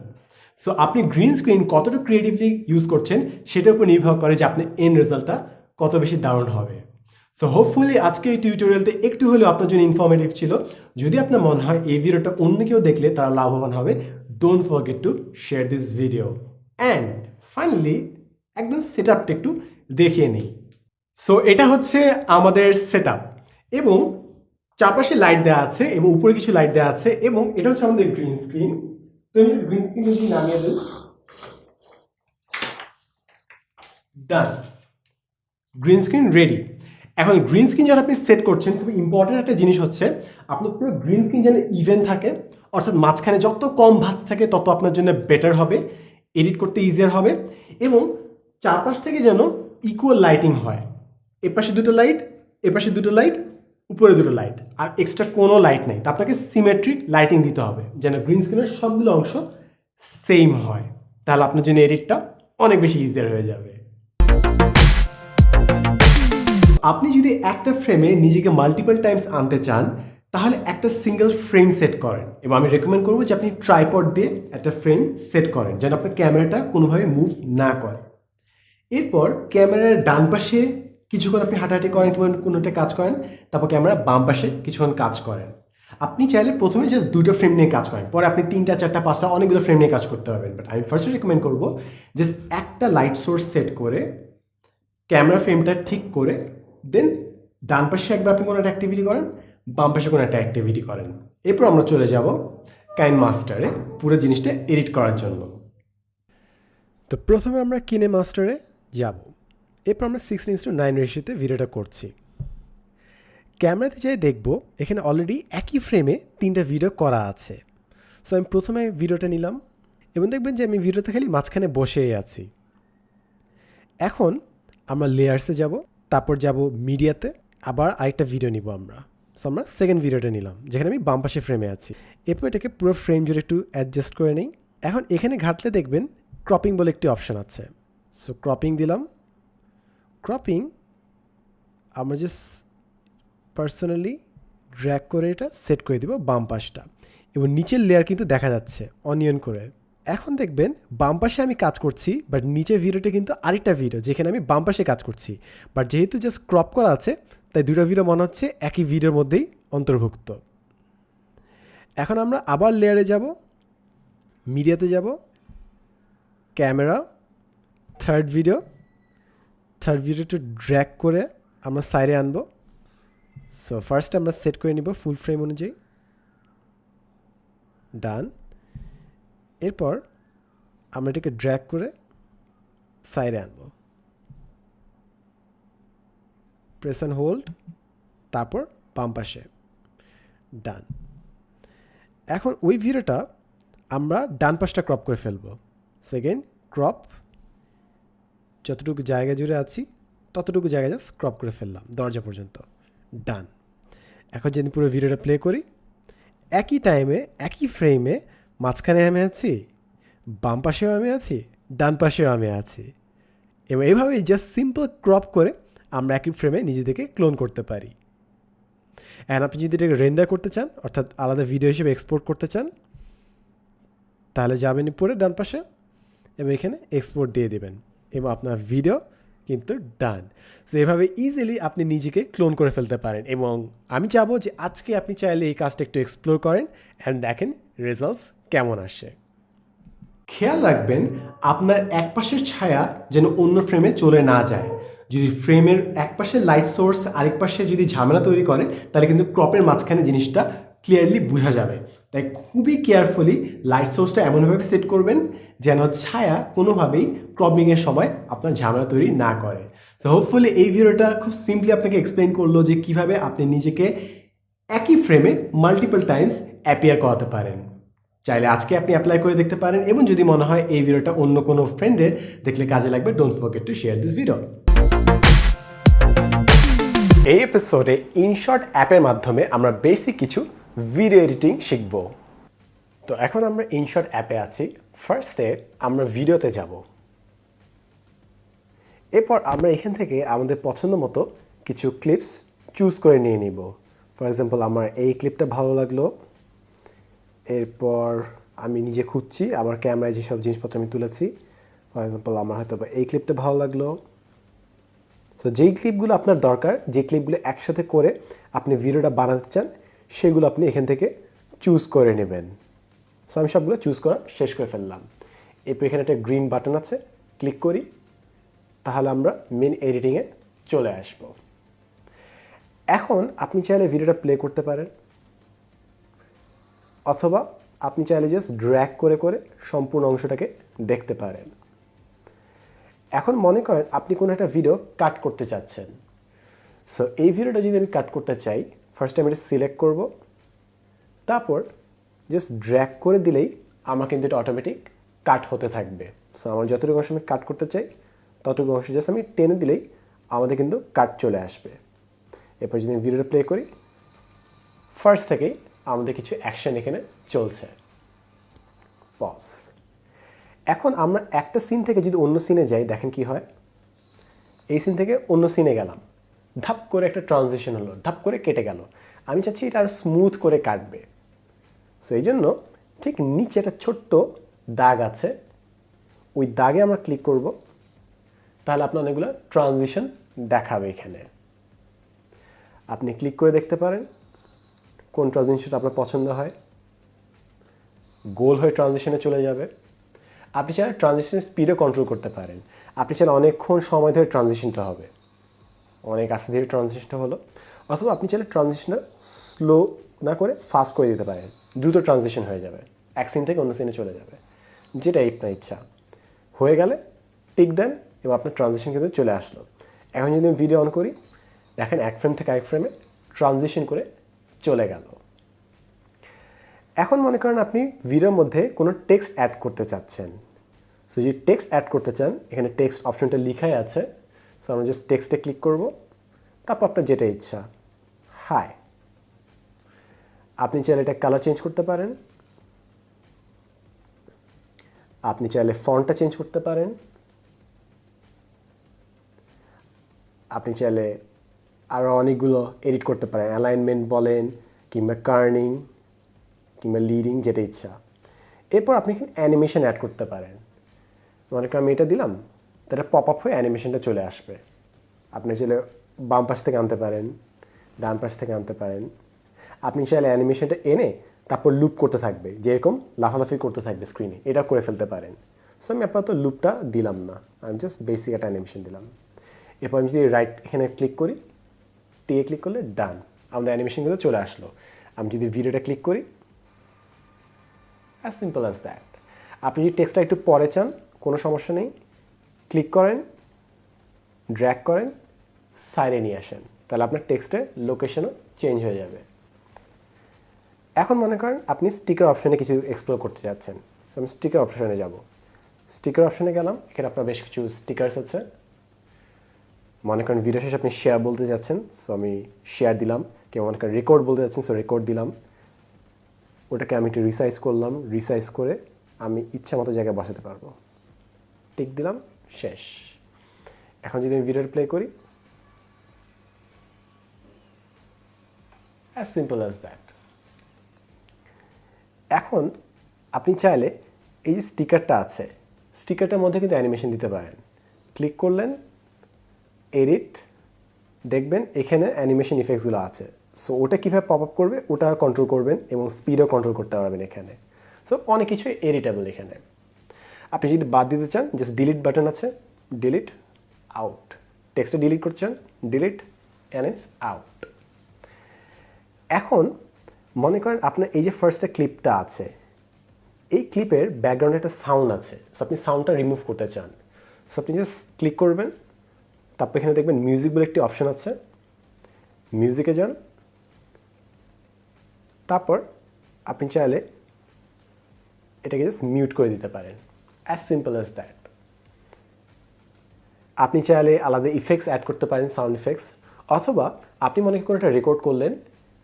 সো আপনি গ্রিন স্ক্রিন কতটা ক্রিয়েটিভলি ইউজ করছেন সেটার উপর নির্ভর করে যে আপনার এন্ড রেজাল্টটা কত বেশি দারুণ হবে। সো হোপফুলি আজকে এই টিউটোরিয়ালটা একটু হলেও আপনার জন্য ইনফরমেটিভ ছিল। যদি আপনার মনে হয় এই ভিডিওটা অন্য কেউ দেখলে তারা লাভবান হবে, don't forget to share this video. And finally একদম সেট আপটা একটু দেখিয়ে নিই। সো এটা হচ্ছে আমাদের সেট আপ, এবং চারপাশে লাইট দেওয়া আছে এবং উপরে কিছু লাইট দেওয়া আছে, এবং এটা হচ্ছে আমাদের গ্রিন স্ক্রিন। তো আমি গ্রিন স্ক্রিন যদি নামিয়ে দিই, ডান, গ্রিন স্ক্রিন রেডি। এখন গ্রিন স্ক্রিন যখন আপনি সেট করছেন, খুব ইম্পর্টেন্ট একটা জিনিস হচ্ছে আপনার পুরো গ্রিন স্ক্রিন যেন ইভেন থাকে, অর্থাৎ মাঝখানে যত কম ভাঁজ থাকে তত আপনার জন্য বেটার হবে, এডিট করতে ইজিয়ার হবে, এবং চারপাশ থেকে যেন ইকুয়াল লাইটিং হয়। এপাশে দুটো লাইট, এপাশে দুটো লাইট, উপরে দুটো লাইট, আর এক্সট্রা কোনো লাইট নেই। তা আপনাকে সিমেট্রিক লাইটিং দিতে হবে যেন গ্রিন স্ক্রিনের সবগুলো অংশ সেম হয়। তাহলে আপনার জন্য এডিটটা অনেক বেশি ইজিয়ার হয়ে যাবে। আপনি যদি একটা ফ্রেমে নিজেকে মাল্টিপল টাইমস আনতে চান তাহলে একটা সিঙ্গেল ফ্রেম সেট করেন, এবং আমি রেকমেন্ড করবো যে আপনি ট্রাইপড দিয়ে একটা ফ্রেম সেট করেন যেন আপনার ক্যামেরাটা কোনোভাবে মুভ না করে। এরপর ক্যামেরার ডান পাশে কিছুক্ষণ আপনি হাঁটাহাঁটি করেন কিংবা কোনো একটা কাজ করেন, তারপর ক্যামেরা বাম পাশে কিছুক্ষণ কাজ করেন। আপনি চাইলে প্রথমে জাস্ট 2টা ফ্রেম নিয়ে কাজ করেন, পরে আপনি 3টা 4টা 5টা অনেকগুলো ফ্রেম নিয়ে কাজ করতে পারবেন। বাট আমি ফার্স্টে রেকমেন্ড করবো জাস্ট একটা লাইট সোর্স সেট করে ক্যামেরা ফ্রেমটা ঠিক করে দেন ডান পাশে একবার আপনি কোনো একটা অ্যাক্টিভিটি করেন, বাম পাশে কোনো একটা অ্যাক্টিভিটি করেন। এরপর আমরা চলে যাব কাইনমাস্টারে পুরো জিনিসটা এডিট করার জন্য। তো প্রথমে আমরা কিনেমাস্টারে যাব, এরপর আমরা 16:9 রেশিওতে ভিডিওটা করছি। ক্যামেরাতে যাই দেখব এখানে অলরেডি একই ফ্রেমে 3টা ভিডিও করা আছে। সো আমি প্রথমে ভিডিওটা নিলাম এবং দেখবেন যে আমি ভিডিওতে খালি মাঝখানে বসেই আছি। এখন আমরা লেয়ার্সে যাব, তারপর যাব মিডিয়াতে, আবার আরেকটা ভিডিও নিব আমরা। সো আমরা সেকেন্ড ভিডিওটা নিলাম যেখানে আমি বাম পাশে ফ্রেমে আছি। এরপর এটাকে পুরো ফ্রেম জুড়ে একটু অ্যাডজাস্ট করে নিই। এখন এখানে ঘাটলে দেখবেন ক্রপিং বলে একটি অপশান আছে। সো ক্রপিং দিলাম। ক্রপিং আমরা জাস্ট পার্সোনালি ড্র্যাগ করে এটা সেট করে দিব বাম পাশটা, এবং নিচের লেয়ার কিন্তু দেখা যাচ্ছে অনিয়ন করে। এখন দেখবেন বাম পাশে আমি কাজ করছি, বাট নিচের ভিডিওটা কিন্তু আরেকটা ভিডিও যেখানে আমি বাম পাশে কাজ করছি, বাট যেহেতু জাস্ট ক্রপ করা আছে তাই দুটো ভিডিও মনে হচ্ছে একই ভিডিওর মধ্যেই অন্তর্ভুক্ত। এখন আমরা আবার লেয়ারে যাব, মিডিয়াতে যাব, ক্যামেরা, থার্ড ভিডিওটা ড্র্যাগ করে আমরা সাইডে আনবো। সো ফার্স্ট আমরা সেট করে নিব ফুল ফ্রেম অনুযায়ী, ডান। এরপর আমরা এটাকে ড্র্যাগ করে সাইডে আনবো, প্রেস অ্যান্ড হোল্ড, তারপর বাম পাশে, ডান। এখন ওই ভিডিওটা আমরা ডান পাশটা ক্রপ করে ফেলবো। সেকেন্ড ক্রপ, যতটুকু জায়গা জুড়ে আছি ততটুকু জায়গা জাস্ট ক্রপ করে ফেললাম দরজা পর্যন্ত, ডান। এখন যদি পুরো ভিডিওটা প্লে করি, একই টাইমে একই ফ্রেমে মাঝখানে আমি আছি, বাম পাশেও আমি আছি, ডান পাশেও আমি আছি, এবং এইভাবেই জাস্ট সিম্পল ক্রপ করে আমরা একই ফ্রেমে নিজেদেরকে ক্লোন করতে পারি। অ্যান্ড আপনি যদি এটাকে রেন্ডার করতে চান, অর্থাৎ আলাদা ভিডিও হিসেবে এক্সপোর্ট করতে চান, তাহলে যাবেন পরে ডান পাশে এবং এখানে এক্সপোর্ট দিয়ে দেবেন এবং আপনার ভিডিও কিন্তু ডান। সো এভাবে ইজিলি আপনি নিজেকে ক্লোন করে ফেলতে পারেন, এবং আমি চাবো যে আজকে আপনি চাইলে এই কাজটা একটু এক্সপ্লোর করেন অ্যান্ড দেখেন রেজাল্টস কেমন আসে। খেয়াল রাখবেন আপনার এক পাশের ছায়া যেন অন্য ফ্রেমে চলে না যায়। যদি ফ্রেমের এক পাশে লাইট সোর্স আরেক পাশে যদি ঝামেলা তৈরি করে, তাহলে কিন্তু ক্রপের মাঝখানে জিনিসটা ক্লিয়ারলি বোঝা যাবে। তাই খুবই কেয়ারফুলি লাইট সোর্সটা এমনভাবে সেট করবেন যেন ছায়া কোনোভাবেই ক্রপিংয়ের সময় আপনার ঝামেলা তৈরি না করে। সো হোপফুলি এই ভিডিওটা খুব সিম্পলি আপনাকে এক্সপ্লেন করলো যে কীভাবে আপনি নিজেকে একই ফ্রেমে মাল্টিপল টাইমস অ্যাপিয়ার করাতে পারেন। চাইলে আজকে আপনি অ্যাপ্লাই করে দেখতে পারেন, এবং যদি মনে হয় এই ভিডিওটা অন্য কোনো ফ্রেন্ডের দেখলে কাজে লাগবে, don't forget to share this video. এই এপিসোডে ইনশট অ্যাপের মাধ্যমে আমরা বেসিক কিছু ভিডিও এডিটিং শিখব। তো এখন আমরা ইনশট অ্যাপে আছি। ফার্স্টে আমরা ভিডিওতে যাব, এরপর আমরা এখান থেকে আমাদের পছন্দ মতো কিছু ক্লিপস চুজ করে নিয়ে নিব। ফর এক্সাম্পল আমার এই ক্লিপটা ভালো লাগলো, এরপর আমি নিজে খুঁজছি আমার ক্যামেরায় যেসব জিনিসপত্র আমি তুলেছি। ফর এক্সাম্পল আমার হয়তো এই ক্লিপটা ভালো লাগলো। সো যেই ক্লিপগুলো আপনার দরকার, যে ক্লিপগুলো একসাথে করে আপনি ভিডিওটা বানাতে চান, সেগুলো আপনি এখান থেকে চুজ করে নেবেন। সো আমি সবগুলো চুজ করা শেষ করে ফেললাম। এরপর এখানে একটা গ্রিন বাটন আছে, ক্লিক করি, তাহলে আমরা মেন এডিটিংয়ে চলে আসব। এখন আপনি চাইলে ভিডিওটা প্লে করতে পারেন, অথবা আপনি চাইলে জাস্ট ড্র্যাগ করে করে সম্পূর্ণ অংশটাকে দেখতে পারেন। এখন মনে করেন আপনি কোনো একটা ভিডিও কাট করতে চাচ্ছেন। সো এই ভিডিওটা যদি আমি কাট করতে চাই, ফার্স্ট আমি এটা সিলেক্ট করব, তারপর জাস্ট ড্র্যাগ করে দিলেই আমার কিন্তু এটা অটোমেটিক কাট হতে থাকবে। সো আমার যতটুকু অংশ আমি কাট করতে চাই ততটুকু অংশ জাস্ট আমি টেনে দিলেই আমাদের কিন্তু কাট চলে আসবে। এরপর যদি আমি ভিডিওটা প্লে করি, ফার্স্ট থেকেই আমাদের কিছু অ্যাকশন এখানে চলছে। পজ। এখন আমরা একটা সিন থেকে যদি অন্য সিনে যাই, দেখেন কি হয়। এই সিন থেকে অন্য সিনে গেলাম, ধাপ করে একটা ট্রানজিশন হলো, ধাপ করে কেটে গেল। আমি চাচ্ছি এটা আরও স্মুথ করে কাটবে। সো এই জন্য ঠিক নিচে একটা ছোট্ট দাগ আছে, ওই দাগে আমরা ক্লিক করব, তাহলে আপনার অনেকগুলো ট্রানজিশন দেখাবে এখানে। আপনি ক্লিক করে দেখতে পারেন কোন ট্রানজিশনটা আপনার পছন্দ হয়, গোল হয়ে ট্রানজিশনে চলে যাবে। আপনি চাইলে ট্রানজিশনের স্পিডও কন্ট্রোল করতে পারেন। আপনি চাইলে অনেকক্ষণ সময় ধরে ট্রানজিশনটা হবে, অনেক আস্তে ধীরে ট্রানজিশনটা হলো, অথবা আপনি চাইলে ট্রানজিশনটা স্লো না করে ফাস্ট করে দিতে পারেন, দ্রুত ট্রানজিশন হয়ে যাবে, এক সিন থেকে অন্য সিনে চলে যাবে, যেটা আপনার ইচ্ছা। হয়ে গেলে টিক দেন এবং আপনার ট্রানজিশন কিন্তু চলে আসলো। এখন যদি আমি ভিডিও অন করি, দেখেন এক ফ্রেম থেকে আরেক ফ্রেমে ট্রানজিশন করে চলে গেল। এখন মনে করেন আপনি ভিডিওর মধ্যে কোনো টেক্সট অ্যাড করতে চাচ্ছেন। সো যদি টেক্সট অ্যাড করতে চান, এখানে টেক্সট অপশনটা লিখাই আছে। সো আমরা জাস্ট টেক্সটে ক্লিক করব, তারপর আপনার যেটা ইচ্ছা, হাই। আপনি চাইলে এটা কালার চেঞ্জ করতে পারেন, আপনি চাইলে ফন্টটা চেঞ্জ করতে পারেন, আপনি চাইলে আরও অনেকগুলো এডিট করতে পারেন, অ্যালাইনমেন্ট বলেন কিংবা কার্নিং কিংবা লিডিং, যেটা ইচ্ছা। এরপর আপনি এখানে অ্যানিমেশন অ্যাড করতে পারেন। মনে করেন আমি এটা দিলাম, তাহলে পপ আপ হয়ে অ্যানিমেশনটা চলে আসবে। আপনি চাইলে বাম পাশ থেকে আনতে পারেন, ডান পাশ থেকে আনতে পারেন। আপনি চাইলে অ্যানিমেশনটা এনে তারপর লুপ করতে থাকবে, যেরকম লাফালাফি করতে থাকবে স্ক্রিনে, এটা করে ফেলতে পারেন। সো আমি আপাতত লুপটা দিলাম না, আমি জাস্ট বেসিক একটা অ্যানিমেশন দিলাম। এরপর আমি যদি রাইট এখানে ক্লিক করি, টিয়ে ক্লিক করলে ডান, আমাদের অ্যানিমেশন কিন্তু চলে আসলো। আমি যদি ভিডিওটা ক্লিক করি, অ্যাজ সিম্পল অ্যাজ দ্যাট। আপনি যদি টেক্সটটা একটু পরে চান, কোনো সমস্যা নেই, ক্লিক করেন, ড্র্যাগ করেন, সাইডে নিয়ে আসেন, তাহলে আপনার টেক্সটের লোকেশনও চেঞ্জ হয়ে যাবে। এখন মনে করেন আপনি স্টিকার অপশনে কিছু এক্সপ্লোর করতে যাচ্ছেন। সো আমি স্টিকার অপশনে যাব, স্টিকার অপশনে গেলাম, এখানে আপনার বেশ কিছু স্টিকার্স আছে। মনে করেন ভিডিও শেষে আপনি শেয়ার বলতে যাচ্ছেন, সো আমি শেয়ার দিলাম। কেউ মনে করেন রেকর্ড বলতে যাচ্ছেন, সো রেকর্ড দিলাম। ওটাকে আমি একটু রিসাইজ করলাম, রিসাইজ করে আমি ইচ্ছা মতো জায়গায় বসাতে পারবো, টিক দিলাম, শেষ। এখন যদি আমি ভিডিওটা প্লে করি, অ্যাজ সিম্পল অ্যাজ দ্যাট। এখন আপনি চাইলে এই যে স্টিকারটা আছে, স্টিকারটার মধ্যে কিন্তু অ্যানিমেশন দিতে পারেন। ক্লিক করলেন, এডিট, দেখবেন এখানে অ্যানিমেশন ইফেক্টসগুলো আছে। সো ওটা কীভাবে পপ আপ করবে ওটা কন্ট্রোল করবেন এবং স্পিডও কন্ট্রোল করতে পারবেন এখানে। সো অনেক কিছুই এডিটেবল এখানে। আপনি যদি বাদ দিতে চান, জাস্ট ডিলিট বাটন আছে, ডিলিট, আউট। টেক্সটে ডিলিট করতে চান, ডিলিট, অ্যান্ড ইটস আউট। এখন মনে করেন আপনার এই যে ফার্স্টে ক্লিপটা আছে, এই ক্লিপের ব্যাকগ্রাউন্ডে একটা সাউন্ড আছে। সো আপনি সাউন্ডটা রিমুভ করতে চান, সো আপনি জাস্ট ক্লিক করবেন, তারপর এখানে দেখবেন মিউজিক বলে একটি অপশন আছে, মিউজিকে যান, তারপর আপনি চাইলে এটাকে জাস্ট মিউট করে দিতে পারেন, অ্যাজ সিম্পল অ্যাজ দ্যাট। আপনি চাইলে আলাদা ইফেক্টস অ্যাড করতে পারেন, সাউন্ড ইফেক্টস, অথবা আপনি মনে করেন একটা রেকর্ড করলেন,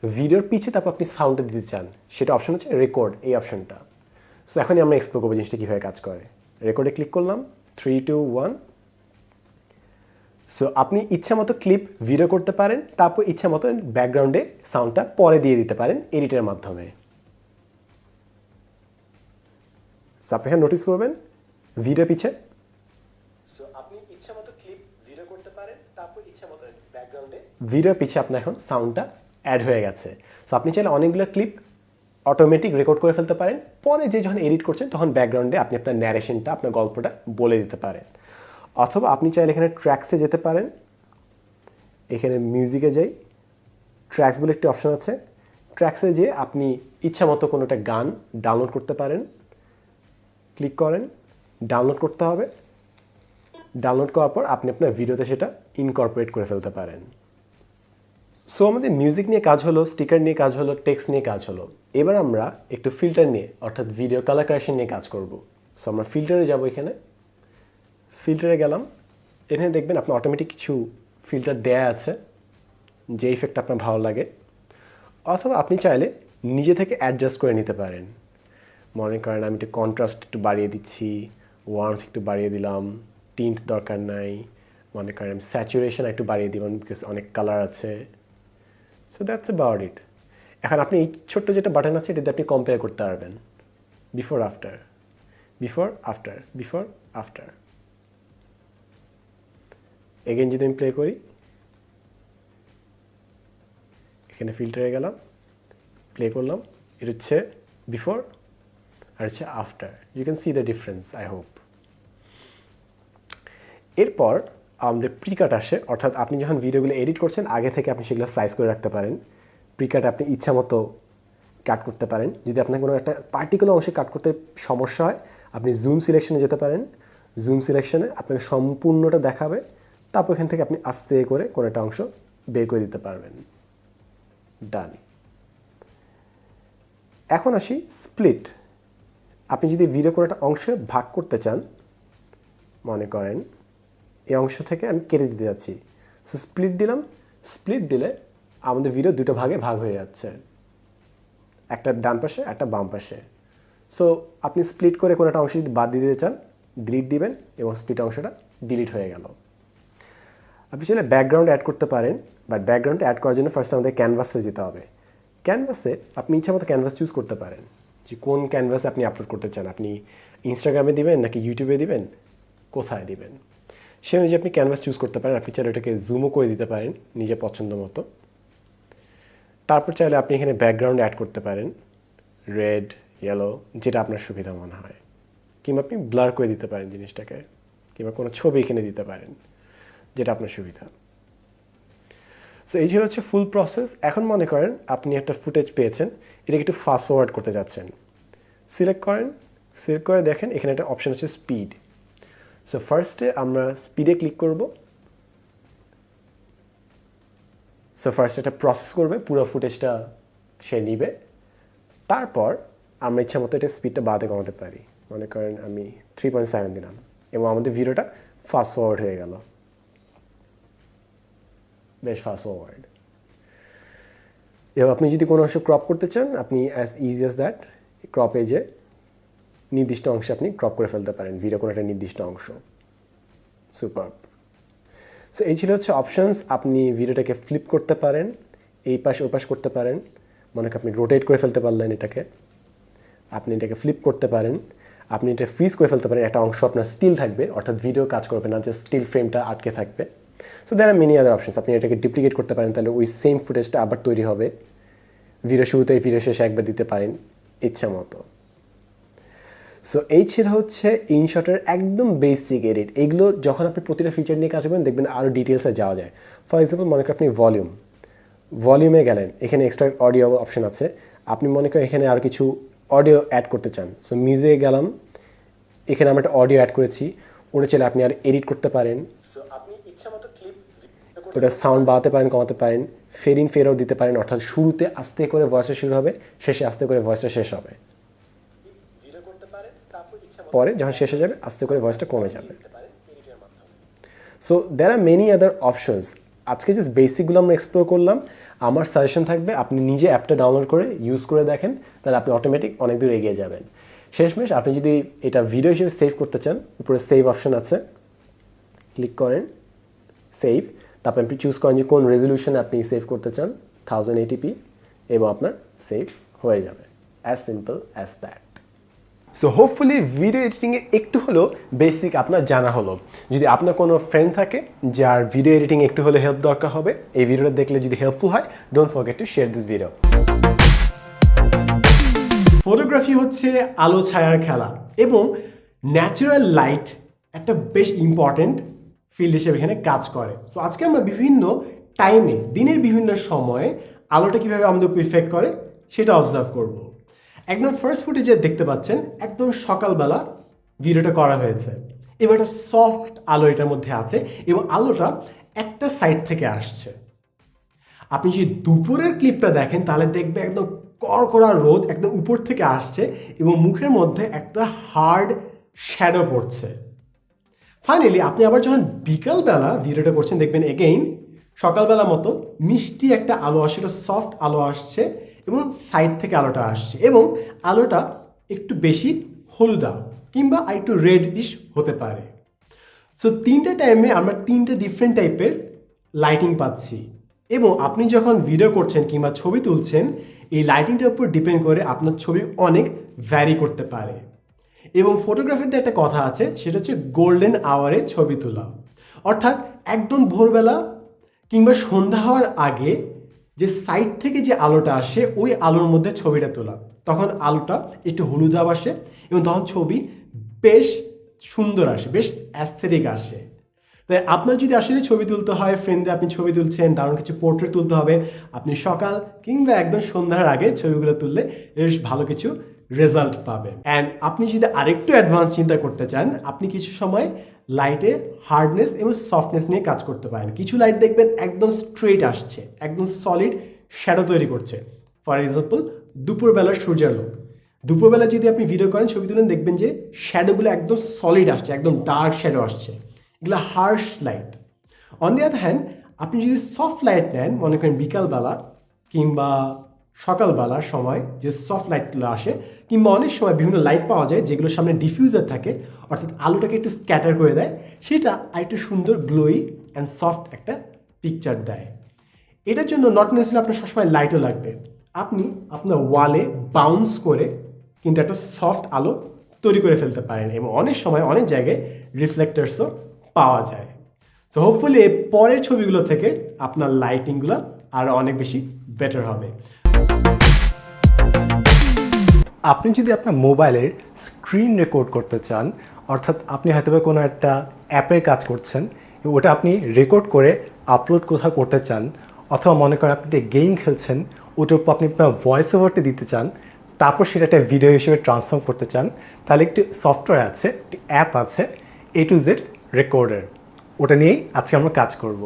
ভিডিওর পিছে তারপর আপনি সাউন্ডটা দিতে চান, সেটা অপশন হচ্ছে রেকর্ড, এই অপশনটা। সো এখনই আমরা এক্সপ্লোর করবো জিনিসটা কীভাবে কাজ করে। রেকর্ডে ক্লিক করলাম, 3, 2, 1। সো আপনি ইচ্ছা মতো ক্লিপ ভিডিও করতে পারেন, তারপর ইচ্ছা মতো ব্যাকগ্রাউন্ডে সাউন্ডটা পরে দিয়ে দিতে পারেন এডিটের মাধ্যমে। সো আপনি এখানে নোটিস করবেন ভিডিও পিছে, সো আপনি ইচ্ছা মতো ক্লিপ ভিডিও করতে পারেন, তারপর ইচ্ছা মতো ব্যাকগ্রাউন্ডে ভিডিও পিছে আপনার এখন সাউন্ডটা অ্যাড হয়ে গেছে। সো আপনি চাইলে অনেকগুলো ক্লিপ অটোমেটিক রেকর্ড করে ফেলতে পারেন, পরে যে যখন এডিট করছেন তখন ব্যাকগ্রাউন্ডে আপনি আপনার ন্যারেশনটা, আপনার গল্পটা বলে দিতে পারেন। অথবা আপনি চাইলে এখানে ট্র্যাক্সে যেতে পারেন, এখানে মিউজিকে যাই, ট্র্যাক্স বলে একটি অপশন আছে, ট্র্যাক্সে যেয়ে আপনি ইচ্ছা মতো কোনো একটা গান ডাউনলোড করতে পারেন। ক্লিক করেন, ডাউনলোড করতে হবে, ডাউনলোড করার পর আপনি আপনার ভিডিওতে সেটা ইনকর্পোরেট করে ফেলতে পারেন। সো আমাদের মিউজিক নিয়ে কাজ হলো, স্টিকার নিয়ে কাজ হলো, টেক্সট নিয়ে কাজ হলো। এবার আমরা একটু ফিল্টার নিয়ে, অর্থাৎ ভিডিও কালার কারেকশন নিয়ে কাজ করব। সো আমরা ফিল্টারে যাব, এখানে ফিল্টারে গেলাম, এখানে দেখবেন আপনার অটোমেটিক কিছু ফিল্টার দেয়া আছে, যে ইফেক্ট আপনার ভালো লাগে, অথবা আপনি চাইলে নিজে থেকে অ্যাডজাস্ট করে নিতে পারেন। মনে করেন আমি একটু কন্ট্রাস্ট একটু বাড়িয়ে দিচ্ছি, ওয়ার্মথ একটু বাড়িয়ে দিলাম, টিন্ট দরকার নাই, মনে করেন স্যাচুরেশন একটু বাড়িয়ে দিবেন, বিকজ অনেক কালার আছে। So that's about it. এখন আপনি এই ছোট্ট যেটা বাটন আছে এটাতে আপনি কম্পেয়ার করতে পারবেন, before after, before after, before after. Again যদি আমি প্লে করি, এখানে ফিল্টারে গেলাম, প্লে করলাম, এটা হচ্ছে বিফোর আর হচ্ছে after. You can see the difference I hope. এরপর আমাদের প্রিকাট আসে, অর্থাৎ আপনি যখন ভিডিওগুলো এডিট করছেন আগে থেকে আপনি সেগুলো সাইজ করে রাখতে পারেন। প্রিকাট আপনি ইচ্ছা মতো কাট করতে পারেন। যদি আপনার কোনো একটা পার্টিকুলার অংশে কাট করতে সমস্যা হয় আপনি জুম সিলেকশনে যেতে পারেন। জুম সিলেকশনে আপনাকে সম্পূর্ণটা দেখাবে, তারপর এখান থেকে আপনি আস্তে করে কোনো একটা অংশ বের করে দিতে পারবেন। ডান। এখন আসি স্প্লিট। আপনি যদি ভিডিও কোনো একটা অংশে ভাগ করতে চান, মনে করেন এই অংশ থেকে আমি কেটে দিতে যাচ্ছি, সো স্প্লিট দিলাম। স্প্লিট দিলে আমাদের ভিডিও দুটো ভাগে ভাগ হয়ে যাচ্ছে, একটা ডান পাশে একটা বাম পাশে। সো আপনি স্প্লিট করে কোনো একটা অংশ যদি বাদ দিতে চান ডিলিট দিবেন এবং স্প্লিট অংশটা ডিলিট হয়ে গেল। আপনি চাইলে ব্যাকগ্রাউন্ড অ্যাড করতে পারেন, বাট ব্যাকগ্রাউন্ড অ্যাড করার জন্য ফার্স্ট আমাদের ক্যানভাসে যেতে হবে। ক্যানভাসে আপনি ইচ্ছা মতো ক্যানভাস চুজ করতে পারেন যে কোন ক্যানভাসে আপনি আপলোড করতে চান। আপনি ইনস্টাগ্রামে দিবেন নাকি ইউটিউবে দিবেন, কোথায় দিবেন সে অনুযায়ী আপনি ক্যানভাস চুজ করতে পারেন। আপনি চাইলে এটাকে জুমও করে দিতে পারেন নিজের পছন্দ মতো। তারপর চাইলে আপনি এখানে ব্যাকগ্রাউন্ড অ্যাড করতে পারেন, রেড, ইয়েলো, যেটা আপনার সুবিধা মনে হয়, কিংবা আপনি ব্লার করে দিতে পারেন জিনিসটাকে, কিংবা কোনো ছবি এখানে দিতে পারেন, যেটা আপনার সুবিধা। সো এই ছিল হচ্ছে ফুল প্রসেস। এখন মনে করেন আপনি একটা ফুটেজ পেয়েছেন, এটাকে একটু ফাস্ট ফরওয়ার্ড করতে যাচ্ছেন। সিলেক্ট করেন, সিলেক্ট করে দেখেন এখানে একটা অপশন আছে স্পিড। সো ফার্স্টে আমরা স্পিডে ক্লিক করব। সো ফার্স্ট এটা প্রসেস করবে, পুরো ফুটেজটা সে নিবে। তারপর আমরা ইচ্ছা মতো এটা স্পিডটা বাদে কমাতে পারি। মনে করেন আমি 3.7 দিলাম এবং আমাদের ভিডিওটা ফাস্ট ফরওয়ার্ড হয়ে গেল, বেশ ফাস্ট ফরওয়ার্ড। এবং আপনি যদি কোনো অংশ ক্রপ করতে চান আপনি as easy as that crop এজে নির্দিষ্ট অংশে আপনি ক্রপ করে ফেলতে পারেন ভিডিও কোনো একটা নির্দিষ্ট অংশ। সুপার। সো এই ছিল হচ্ছে অপশনস। আপনি ভিডিওটাকে ফ্লিপ করতে পারেন, এই পাশ ওই পাশ করতে পারেন। মনে করেন আপনি রোটেট করে ফেলতে পারলেন এটাকে, আপনি এটাকে ফ্লিপ করতে পারেন, আপনি এটা ফ্রিজ করে ফেলতে পারেন। একটা অংশ আপনার স্টিল থাকবে, অর্থাৎ ভিডিও কাজ করবে না, জাস্ট স্টিল ফ্রেমটা আটকে থাকবে। So there are many other options. আপনি এটাকে ডুপ্লিকেট করতে পারেন, তাহলে ওই সেম ফুটেজটা আবার তৈরি হবে। ভিডিও শুরুতে ভিডিও শেষে একবার দিতে পারেন ইচ্ছা মতো। সো এই ছিল হচ্ছে ইনশটের একদম বেসিক এডিট। এগুলো যখন আপনি প্রতিটা ফিচার নিয়ে কাজ করবেন দেখবেন আরও ডিটেলসে যাওয়া যায়। ফর এক্সাম্পল মনে করেন আপনি ভলিউমে গেলেন, এখানে এক্সট্রা অডিও অপশন আছে। আপনি মনে করেন এখানে আর কিছু অডিও অ্যাড করতে চান, সো মিউজিকে গেলাম, এখানে আমরা একটা অডিও অ্যাড করেছি, ওটা চাইলে আপনি আর এডিট করতে পারেন। সো আপনি ইচ্ছা মতো ক্লিপ ওটা সাউন্ড বাড়াতে পারেন, কমাতে পারেন, ফেড ইন ফেড আউট দিতে পারেন, অর্থাৎ শুরুতে আস্তে করে ভয়েসটা শুরু হবে, শেষে আস্তে করে ভয়েসটা শেষ হবে। পরে যখন শেষ হয়ে যাবে আস্তে করে ভয়েসটা কমে যাবে। So there are many other options. আজকে জাস্ট বেসিকগুলো আমরা এক্সপ্লোর করলাম। আমার সাজেশন থাকবে আপনি নিজে অ্যাপটা ডাউনলোড করে ইউজ করে দেখেন, তাহলে আপনি অটোমেটিক অনেক দূর এগিয়ে যাবেন। শেষমেশ আপনি যদি এটা ভিডিও হিসেবে সেভ করতে চান, উপরে সেভ অপশন আছে, ক্লিক করেন সেভ। তারপর আপনি চুজ করেন যে কোন রেজলিউশনে আপনি সেভ করতে চান, 1080p, এবং আপনার সেভ হয়ে যাবে। As simple as that. So hopefully video এডিটিংয়ে একটু হলেও বেসিক আপনার জানা হলো। যদি আপনার কোনো ফ্রেন্ড থাকে যার ভিডিও এডিটিং একটু হলে হেল্প দরকার হবে, এই ভিডিওটা দেখলে যদি হেল্পফুল হয়, don't forget to share this video. Photography হচ্ছে আলো ছায়ার খেলা এবং ন্যাচারাল লাইট একটা বেশ ইম্পর্ট্যান্ট ফিল্ড হিসেবে এখানে কাজ করে। সো আজকে আমরা বিভিন্ন টাইমে, দিনের বিভিন্ন সময়ে আলোটা কীভাবে আমাদের উপর ইফেক্ট করে সেটা অবজার্ভ করব। একদম ফার্স্ট ফুটেজে দেখতে পাচ্ছেন একদম সকালবেলা ভিডিওটা করা হয়েছে। এবার একটা সফট আলো এটার মধ্যে আছে এবং আলোটা একটা সাইড থেকে আসছে। আপনি যদি দুপুরের ক্লিপটা দেখেন তাহলে দেখবে একদম কড়কড়া রোদ একদম উপর থেকে আসছে এবং মুখের মধ্যে একটা হার্ড শ্যাডো পড়ছে। ফাইনালি আপনি আবার যখন বিকালবেলা ভিডিওটা করছেন দেখবেন এগেইন সকালবেলা মতো মিষ্টি একটা আলো আসছে, একটা সফট আলো আসছে এবং সাইড থেকে আলোটা আসছে এবং আলোটা একটু বেশি হলুদা কিংবা একটু রেড-ইশ হতে পারে। সো তিনটে টাইমে আমরা তিনটে ডিফারেন্ট টাইপের লাইটিং পাচ্ছি এবং আপনি যখন ভিডিও করছেন কিংবা ছবি তুলছেন এই লাইটিংটার উপর ডিপেন্ড করে আপনার ছবি অনেক ভ্যারি করতে পারে। এবং ফটোগ্রাফিতে একটা কথা আছে, সেটা হচ্ছে গোল্ডেন আওয়ারে ছবি তোলা, অর্থাৎ একদম ভোরবেলা কিংবা সন্ধ্যা হওয়ার আগে যে সাইড থেকে যে আলোটা আসে ওই আলোর মধ্যে ছবিটা তোলা, তখন আলোটা একটু হলুদাভ আসে এবং তখন ছবি বেশ সুন্দর আসে, বেশ অ্যাস্থেটিক আসে। তাই আপনার যদি আসলে ছবি তুলতে হয়, ফ্রেন্ডে আপনি ছবি তুলছেন, দারুণ কিছু পোর্ট্রেট তুলতে হবে, আপনি সকাল কিংবা একদম সন্ধ্যার আগে ছবিগুলো তুললে বেশ ভালো কিছু রেজাল্ট পাবেন। অ্যান্ড আপনি যদি আরেকটু অ্যাডভান্স চিন্তা করতে চান, আপনি কিছু সময় লাইটের হার্ডনেস এবং সফটনেস নিয়ে কাজ করতে পারেন। কিছু লাইট দেখবেন একদম স্ট্রেট আসছে, একদম সলিড শ্যাডো তৈরি করছে। ফর এক্সাম্পল দুপুরবেলার সূর্যালোক, দুপুরবেলা যদি আপনি ভিডিও করেন, ছবি তুলেন, দেখবেন যে শ্যাডোগুলো একদম সলিড আসছে, একদম ডার্ক শ্যাডো আসছে, এগুলো harsh light. On the other hand আপনি যদি সফট লাইট নেন, মনে করেন বিকালবেলা কিংবা সকালবেলার সময় যে সফট লাইটগুলো আসে, কিংবা অনেক সময় বিভিন্ন লাইট পাওয়া যায় যেগুলোর সামনে ডিফিউজার থাকে, অর্থাৎ আলোটাকে একটু স্ক্যাটার করে দেয়, সেটা আরেকটু সুন্দর গ্লোই অ্যান্ড সফট একটা পিকচার দেয়। এটার জন্য নট নেসেসারি আপনার সবসময় লাইটও লাগবে, আপনি আপনার ওয়ালে বাউন্স করে কিন্তু একটা সফট আলো তৈরি করে ফেলতে পারেন, এবং অনেক সময় অনেক জায়গায় রিফ্লেক্টার্সও পাওয়া যায়। সো হোপফুলি পরের ছবিগুলো থেকে আপনার লাইটিংগুলো আরও অনেক বেশি বেটার হবে। আপনি যদি আপনার মোবাইলের স্ক্রিন রেকর্ড করতে চান, অর্থাৎ আপনি হয়তো বা কোনো একটা অ্যাপের কাজ করছেন, ওটা আপনি রেকর্ড করে আপলোড কোথাও করতে চান, অথবা মনে করেন আপনি একটা গেম খেলছেন, ওটার উপর আপনি আপনার ভয়েস ওভারটা দিতে চান, তারপর সেটা একটা ভিডিও হিসেবে ট্রান্সফর্ম করতে চান, তাহলে একটি সফটওয়্যার আছে, একটি অ্যাপ আছে, A to Z রেকর্ডার। ওটা নিয়েই আজকে আমরা কাজ করব।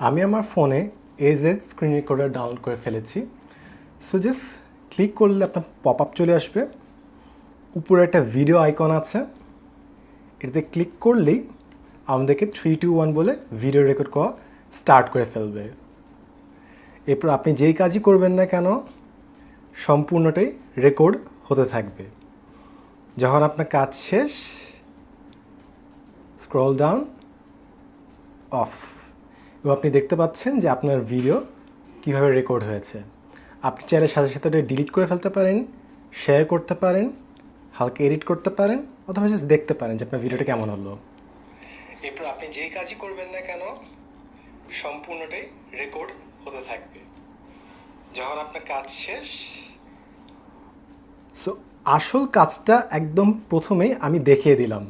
আমি আমার ফোনে AZ স্ক্রিন রেকর্ডার ডাউনলোড করে ফেলেছি। সো জাস্ট ক্লিক করলে আপনার পপ আপ চলে আসবে, উপরে একটা ভিডিও আইকন আছে, এটাতে ক্লিক করলেই আমাদেরকে 3, 2, 1 বলে ভিডিও রেকর্ড করা স্টার্ট করে ফেলবে। এরপর আপনি যেই কাজই করবেন না কেন, সম্পূর্ণটাই রেকর্ড হতে থাকবে। যখন আপনার কাজ শেষ, স্ক্রল ডাউন, অফ, এবং আপনি দেখতে পাচ্ছেন যে আপনার ভিডিও কীভাবে রেকর্ড হয়েছে। আপনি চাইলে সাথে সাথে ওটা ডিলিট করে ফেলতে পারেন, শেয়ার করতে পারেন, হালকা এডিট করতে পারেন, অথবা জাস্ট দেখতে পারেন যে আপনার ভিডিওটা কেমন হলো। এরপর আপনি যেই কাজই করবেন না কেন, সম্পূর্ণটাই রেকর্ড হতে থাকবে। যখন আপনার কাজ শেষ, সো আসল কাজটা একদম প্রথমেই আমি দেখিয়ে দিলাম।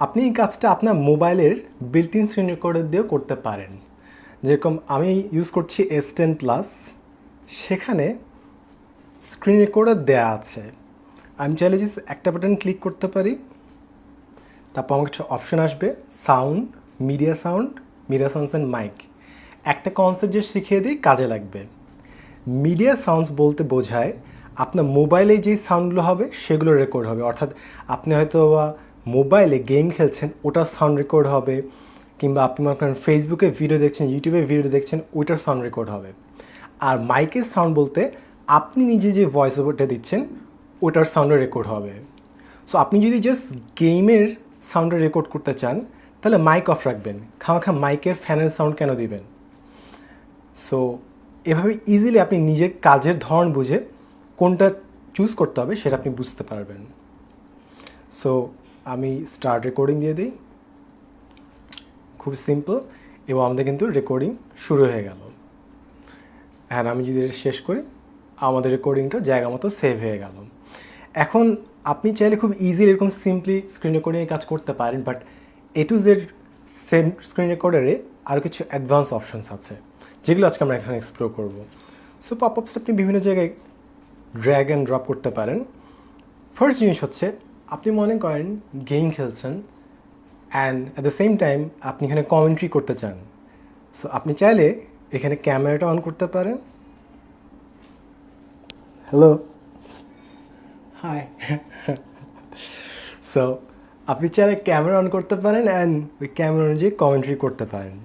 আপনি এই কাজটা আপনার মোবাইলের বিল্ট ইন স্ক্রিন রেকর্ডার দিয়েও করতে পারেন। যেরকম আমি ইউজ করছি S10+, সেখানে স্ক্রিন রেকর্ডার দেয়া আছে। আমি চাইলে জাস্ট একটা বাটন ক্লিক করতে পারি, তারপর আমার কিছু অপশন আসবে, sound, media sounds and mic. একটা কনসেপ্ট যে শিখিয়ে দিই কাজে লাগবে। মিডিয়া সাউন্ডস বলতে বোঝায় আপনার মোবাইলে যেই সাউন্ডগুলো হবে সেগুলো রেকর্ড হবে, অর্থাৎ আপনি হয়তো মোবাইলে গেম খেলছেন, ওটার সাউন্ড রেকর্ড হবে, কিংবা আপনি মনে করেন ফেসবুকে ভিডিও দেখছেন, ইউটিউবে ভিডিও দেখছেন, ওইটার সাউন্ড রেকর্ড হবে। আর মাইকের সাউন্ড বলতে আপনি নিজে যে ভয়েস ওভারটা দিচ্ছেন ওটার সাউন্ডে রেকর্ড হবে। সো আপনি যদি জাস্ট গেমের সাউন্ডে রেকর্ড করতে চান, তাহলে মাইক অফ রাখবেন, খামাখা মাইকের ফ্যানের সাউন্ড কেন দিবেন? সো এভাবে ইজিলি আপনি নিজের কাজের ধরন বুঝে কোনটা চুজ করতে হবে সেটা আপনি বুঝতে পারবেন। সো আমি স্টার্ট রেকর্ডিং দিয়ে দিই, খুব সিম্পল, এবং আমাদের কিন্তু রেকর্ডিং শুরু হয়ে গেল। হ্যাঁ, আমি যদি এটা শেষ করি, আমাদের রেকর্ডিংটা জায়গা মতো সেভ হয়ে গেল। এখন আপনি চাইলে খুব ইজিলি এরকম সিম্পলি স্ক্রিন রেকর্ডিংয়ে কাজ করতে পারেন, but A to Z screen রেকর্ডারে আরও কিছু অ্যাডভান্স অপশনস আছে, যেগুলো আজকে আমরা এখানে এক্সপ্লোর করব। সো পপ আপস আপনি বিভিন্ন জায়গায় ড্র্যাগ অ্যান্ড ড্রপ করতে পারেন। ফার্স্ট জিনিস হচ্ছে, আপনি মনে করেন গেম খেলছেন and at the same time আপনি এখানে কমেন্ট্রি করতে চান। সো আপনি চাইলে এখানে ক্যামেরাটা অন করতে পারেন। Hello, high. সো আপনি চাইলে ক্যামেরা অন করতে পারেন অ্যান্ড ওই ক্যামেরা অনুযায়ী কমেন্ট্রি করতে পারেন।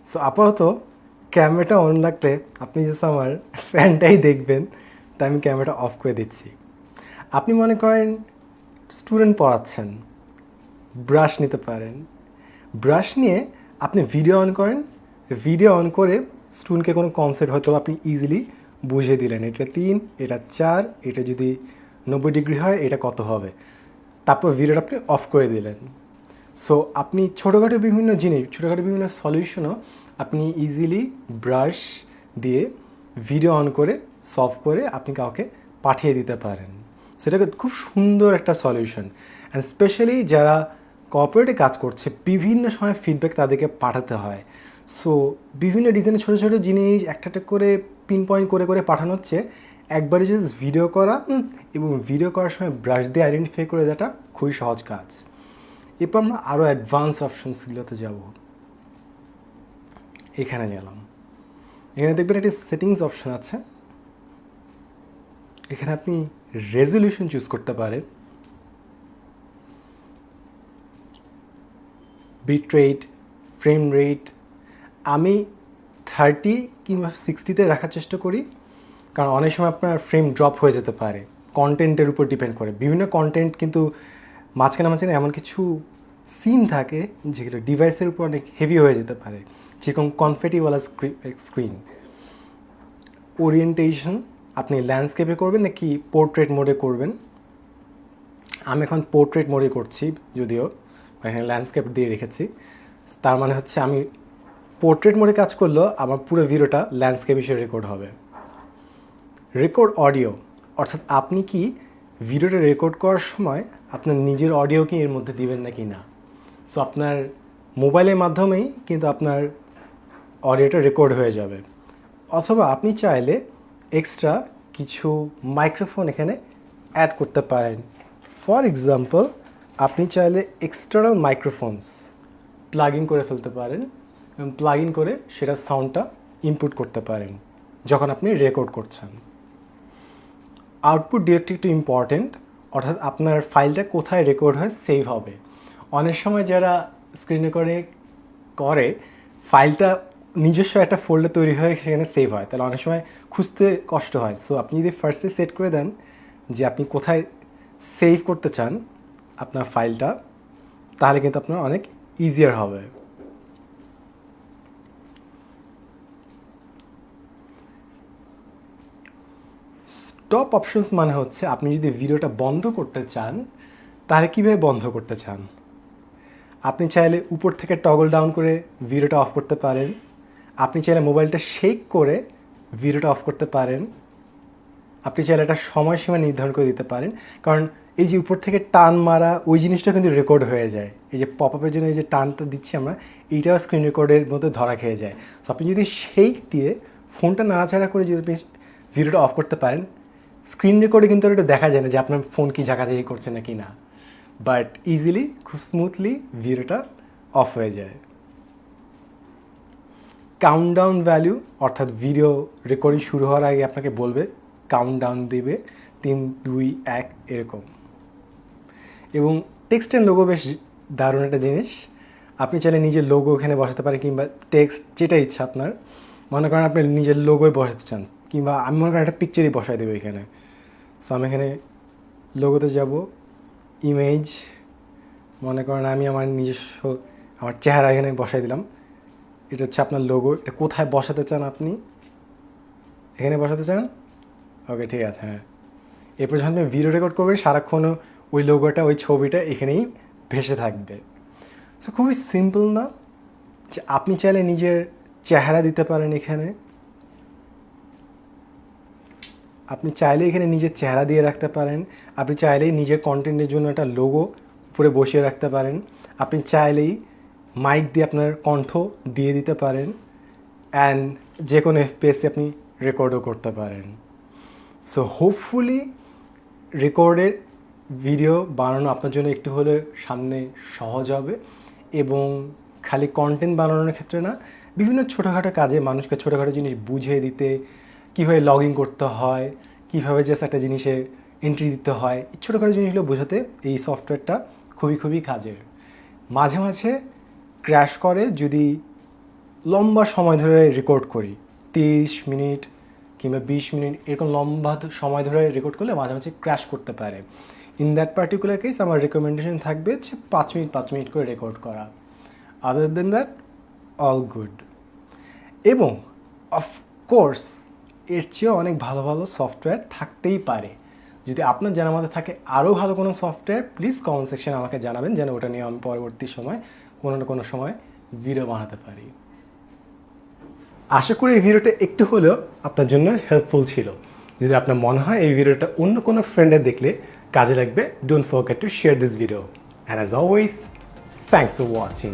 সো আপাতত ক্যামেরাটা অন রাখলে আপনি জাস্ট আমার ফ্যানটাই দেখবেন, তাই আমি ক্যামেরাটা অফ করে দিচ্ছি। আপনি মনে করেন স্টুডেন্ট পড়াচ্ছেন, ব্রাশ নিতে পারেন। ব্রাশ নিয়ে আপনি ভিডিও অন করেন, ভিডিও অন করে স্টুডেন্টকে কোনো কনসেপ্ট হয়তো আপনি ইজিলি বুঝিয়ে দিলেন, এটা 3, এটা 4, এটা যদি 90 ডিগ্রি হয় এটা কত হবে, তারপর ভিডিওটা আপনি অফ করে দিলেন। সো আপনি ছোটোখাটো বিভিন্ন জিনিস, ছোটোখাটো বিভিন্ন সলিউশনও আপনি ইজিলি ব্রাশ দিয়ে ভিডিও অন করে সলভ করে আপনি কাউকে পাঠিয়ে দিতে পারেন। সেটাকে খুব সুন্দর একটা সলিউশন। অ্যান্ড স্পেশালি যারা কর্পোরেটে কাজ করছে, বিভিন্ন সময় ফিডব্যাক তাদেরকে পাঠাতে হয়। সো বিভিন্ন ডিজাইনের ছোটো ছোটো জিনিস একটা একটা করে পিন পয়েন্ট করে করে পাঠানো হচ্ছে, একবারে জাস্ট ভিডিও করা এবং ভিডিও করার সময় ব্রাশ দিয়ে আইডেন্টিফাই করে দেওয়াটা খুবই সহজ কাজ। এরপর আমরা আরও অ্যাডভান্স অপশনসগুলোতে যাব। এখানে গেলাম, এখানে দেখবেন একটি সেটিংস অপশন আছে। এখানে আপনি রেজলিউশন চুজ করতে পারেন, বিট রেট, ফ্রেম রেট। আমি 30 কিংবা 60-তে রাখার চেষ্টা করি, কারণ অনেক সময় আপনার ফ্রেম ড্রপ হয়ে যেতে পারে, কন্টেন্টের উপর ডিপেন্ড করে। বিভিন্ন কন্টেন্ট কিন্তু মাঝখানে মাঝখানে এমন কিছু সিন থাকে যেগুলো ডিভাইসের উপর অনেক হেভি হয়ে যেতে পারে, যেরকম কনফেটিওয়ালা স্ক্রিন। ওরিয়েন্টেশন আপনি ল্যান্ডস্কেপে করবেন নাকি পোর্ট্রেট মোডে করবেন? আমি এখন পোর্ট্রেট মোডে করছি, যদিও এখানে ল্যান্ডস্কেপ দিয়ে রেখেছি। তার মানে হচ্ছে আমি পোর্ট্রেট মোডে কাজ করলেও আমার পুরো ভিডিওটা ল্যান্ডস্কেপ হিসেবে রেকর্ড হবে। রেকর্ড অডিও, অর্থাৎ আপনি কি ভিডিওটা রেকর্ড করার সময় আপনার নিজের অডিও কি এর মধ্যে দিবেন নাকি না। সো আপনার মোবাইলের মাধ্যমেই কিন্তু আপনার অডিওটা রেকর্ড হয়ে যাবে। অথবা আপনি চাইলে এক্সট্রা কিছু মাইক্রোফোন এখানে অ্যাড করতে পারেন। ফর এক্সাম্পল, আপনি চাইলে এক্সটার্নাল মাইক্রোফোনস প্লাগ ইন করে ফেলতে পারেন এবং প্লাগ ইন করে সেটা সাউন্ডটা ইনপুট করতে পারেন যখন আপনি রেকর্ড করছেন। আউটপুট ডিরেক্টলি একটু ইম্পর্টেন্ট, অর্থাৎ আপনার ফাইলটা কোথায় রেকর্ড হয় সেভ হবে। অনেক সময় যারা স্ক্রিন রেকর্ডে করে ফাইলটা নিজস্ব একটা ফোল্ডার তৈরি হয়ে সেখানে সেভ হয়, তাহলে অনেক সময় খুঁজতে কষ্ট হয়। সো আপনি যদি ফার্স্টে সেট করে দেন যে আপনি কোথায় সেভ করতে চান আপনার ফাইলটা, তাহলে কিন্তু আপনার অনেক ইজিয়ার হবে। স্টপ অপশনস মানে হচ্ছে আপনি যদি ভিডিওটা বন্ধ করতে চান তাহলে কীভাবে বন্ধ করতে চান। আপনি চাইলে উপর থেকে টগল ডাউন করে ভিডিওটা অফ করতে পারেন, আপনি চাইলে মোবাইলটা শেক করে ভিডিওটা অফ করতে পারেন, আপনি চাইলে একটা সময়সীমা নির্ধারণ করে দিতে পারেন। কারণ এই যে উপর থেকে টান মারা ওই জিনিসটা কিন্তু রেকর্ড হয়ে যায়। এই যে পপ আপের জন্য এই যে টানটা দিচ্ছি আমরা, এইটাও স্ক্রিন রেকর্ডের মধ্যে ধরা খেয়ে যায়। সো আপনি যদি শেক দিয়ে ফোনটা নাড়াচাড়া করে যদি আপনি ভিডিওটা অফ করতে পারেন, স্ক্রিন রেকর্ডে কিন্তু এটা দেখা যায় না যে আপনার ফোন কি ঝাঁকাঝাঁকি করছে নাকি না, বাট ইজিলি খুব স্মুথলি ভিডিওটা অফ হয়ে যায়। কাউন্টডাউন ভ্যালু, অর্থাৎ ভিডিও রেকর্ডিং শুরু হওয়ার আগে আপনাকে বলবে, কাউন্টডাউন দেবে 3, 2, 1 এরকম। এবং টেক্সট অ্যান্ড লোগো বেশ দারুণ একটা জিনিস। আপনি চাইলে নিজের লোগো এখানে বসাতে পারেন, কিংবা টেক্সট যেটা ইচ্ছা আপনার। মনে করেন আপনি নিজের লোগোই বসাতে চান, কিংবা আমি মনে করেন একটা পিকচারই বসাই দেবো এখানে। সো আমি এখানে লোগোতে যাব, ইমেজ, মনে করেন আমি আমার নিজস্ব আমার চেহারা এখানে বসাই দিলাম। এটা হচ্ছে আপনার লোগো। এটা কোথায় বসাতে চান আপনি? এখানে বসাতে চান? ওকে, ঠিক আছে। হ্যাঁ, এরপর যখন আপনি ভিডিও রেকর্ড করবেন সারাক্ষণ ওই লোগোটা, ওই ছবিটা এখানেই ভেসে থাকবে। সো খুবই সিম্পল না? যে আপনি চাইলে নিজের চেহারা দিতে পারেন এখানে, আপনি চাইলে এখানে নিজের চেহারা দিয়ে রাখতে পারেন, আপনি চাইলেই নিজের কন্টেন্টের জন্য একটা লোগো উপরে বসিয়ে রাখতে পারেন, আপনি চাইলেই মাইক দিয়ে আপনার কণ্ঠ দিয়ে দিতে পারেন, অ্যান্ড যে কোনো এফপিএসে আপনি রেকর্ডও করতে পারেন। সো হোপফুলি রেকর্ডের ভিডিও বানানো আপনার জন্য একটু হলে সামনে সহজ হবে, এবং খালি কন্টেন্ট বানানোর ক্ষেত্রে না, বিভিন্ন ছোটোখাটো কাজে মানুষকে ছোটোখাটো জিনিস বুঝিয়ে দিতে, কীভাবে লগ ইন করতে হয়, কীভাবে জাস্ট একটা জিনিসে এন্ট্রি দিতে হয়, এই ছোটোখাটো জিনিসগুলো বোঝাতে এই সফটওয়্যারটা খুবই খুবই কাজের। মাঝে মাঝে ক্র্যাশ করে যদি লম্বা সময় ধরে রেকর্ড করি, 30 মিনিট কিংবা 20 মিনিট এরকম লম্বা সময় ধরে রেকর্ড করলে মাঝে মাঝে ক্র্যাশ করতে পারে। ইন দ্যাট পার্টিকুলার কেস আমার রেকমেন্ডেশন থাকবে যে 5 মিনিট করে রেকর্ড করা। আদার দেন দ্যাট অল গুড। এবং অফকোর্স এর চেয়েও অনেক ভালো ভালো সফটওয়্যার থাকতেই পারে, যদি আপনার জানার মধ্যে থাকে আরও ভালো কোনো সফটওয়্যার, প্লিজ কমেন্ট সেকশনে আমাকে জানাবেন, যেন ওটা নিয়ে আমি পরবর্তী সময় কোনো না কোনো সময় ভিডিও বানাতে পারি। আশা করি এই ভিডিওটা একটু হলেও আপনার জন্য হেল্পফুল ছিল। যদি আপনার মনে হয় এই ভিডিওটা অন্য কোনো ফ্রেন্ডে দেখলে কাজে লাগবে, don't forget to share this video. And as always, thanks for watching.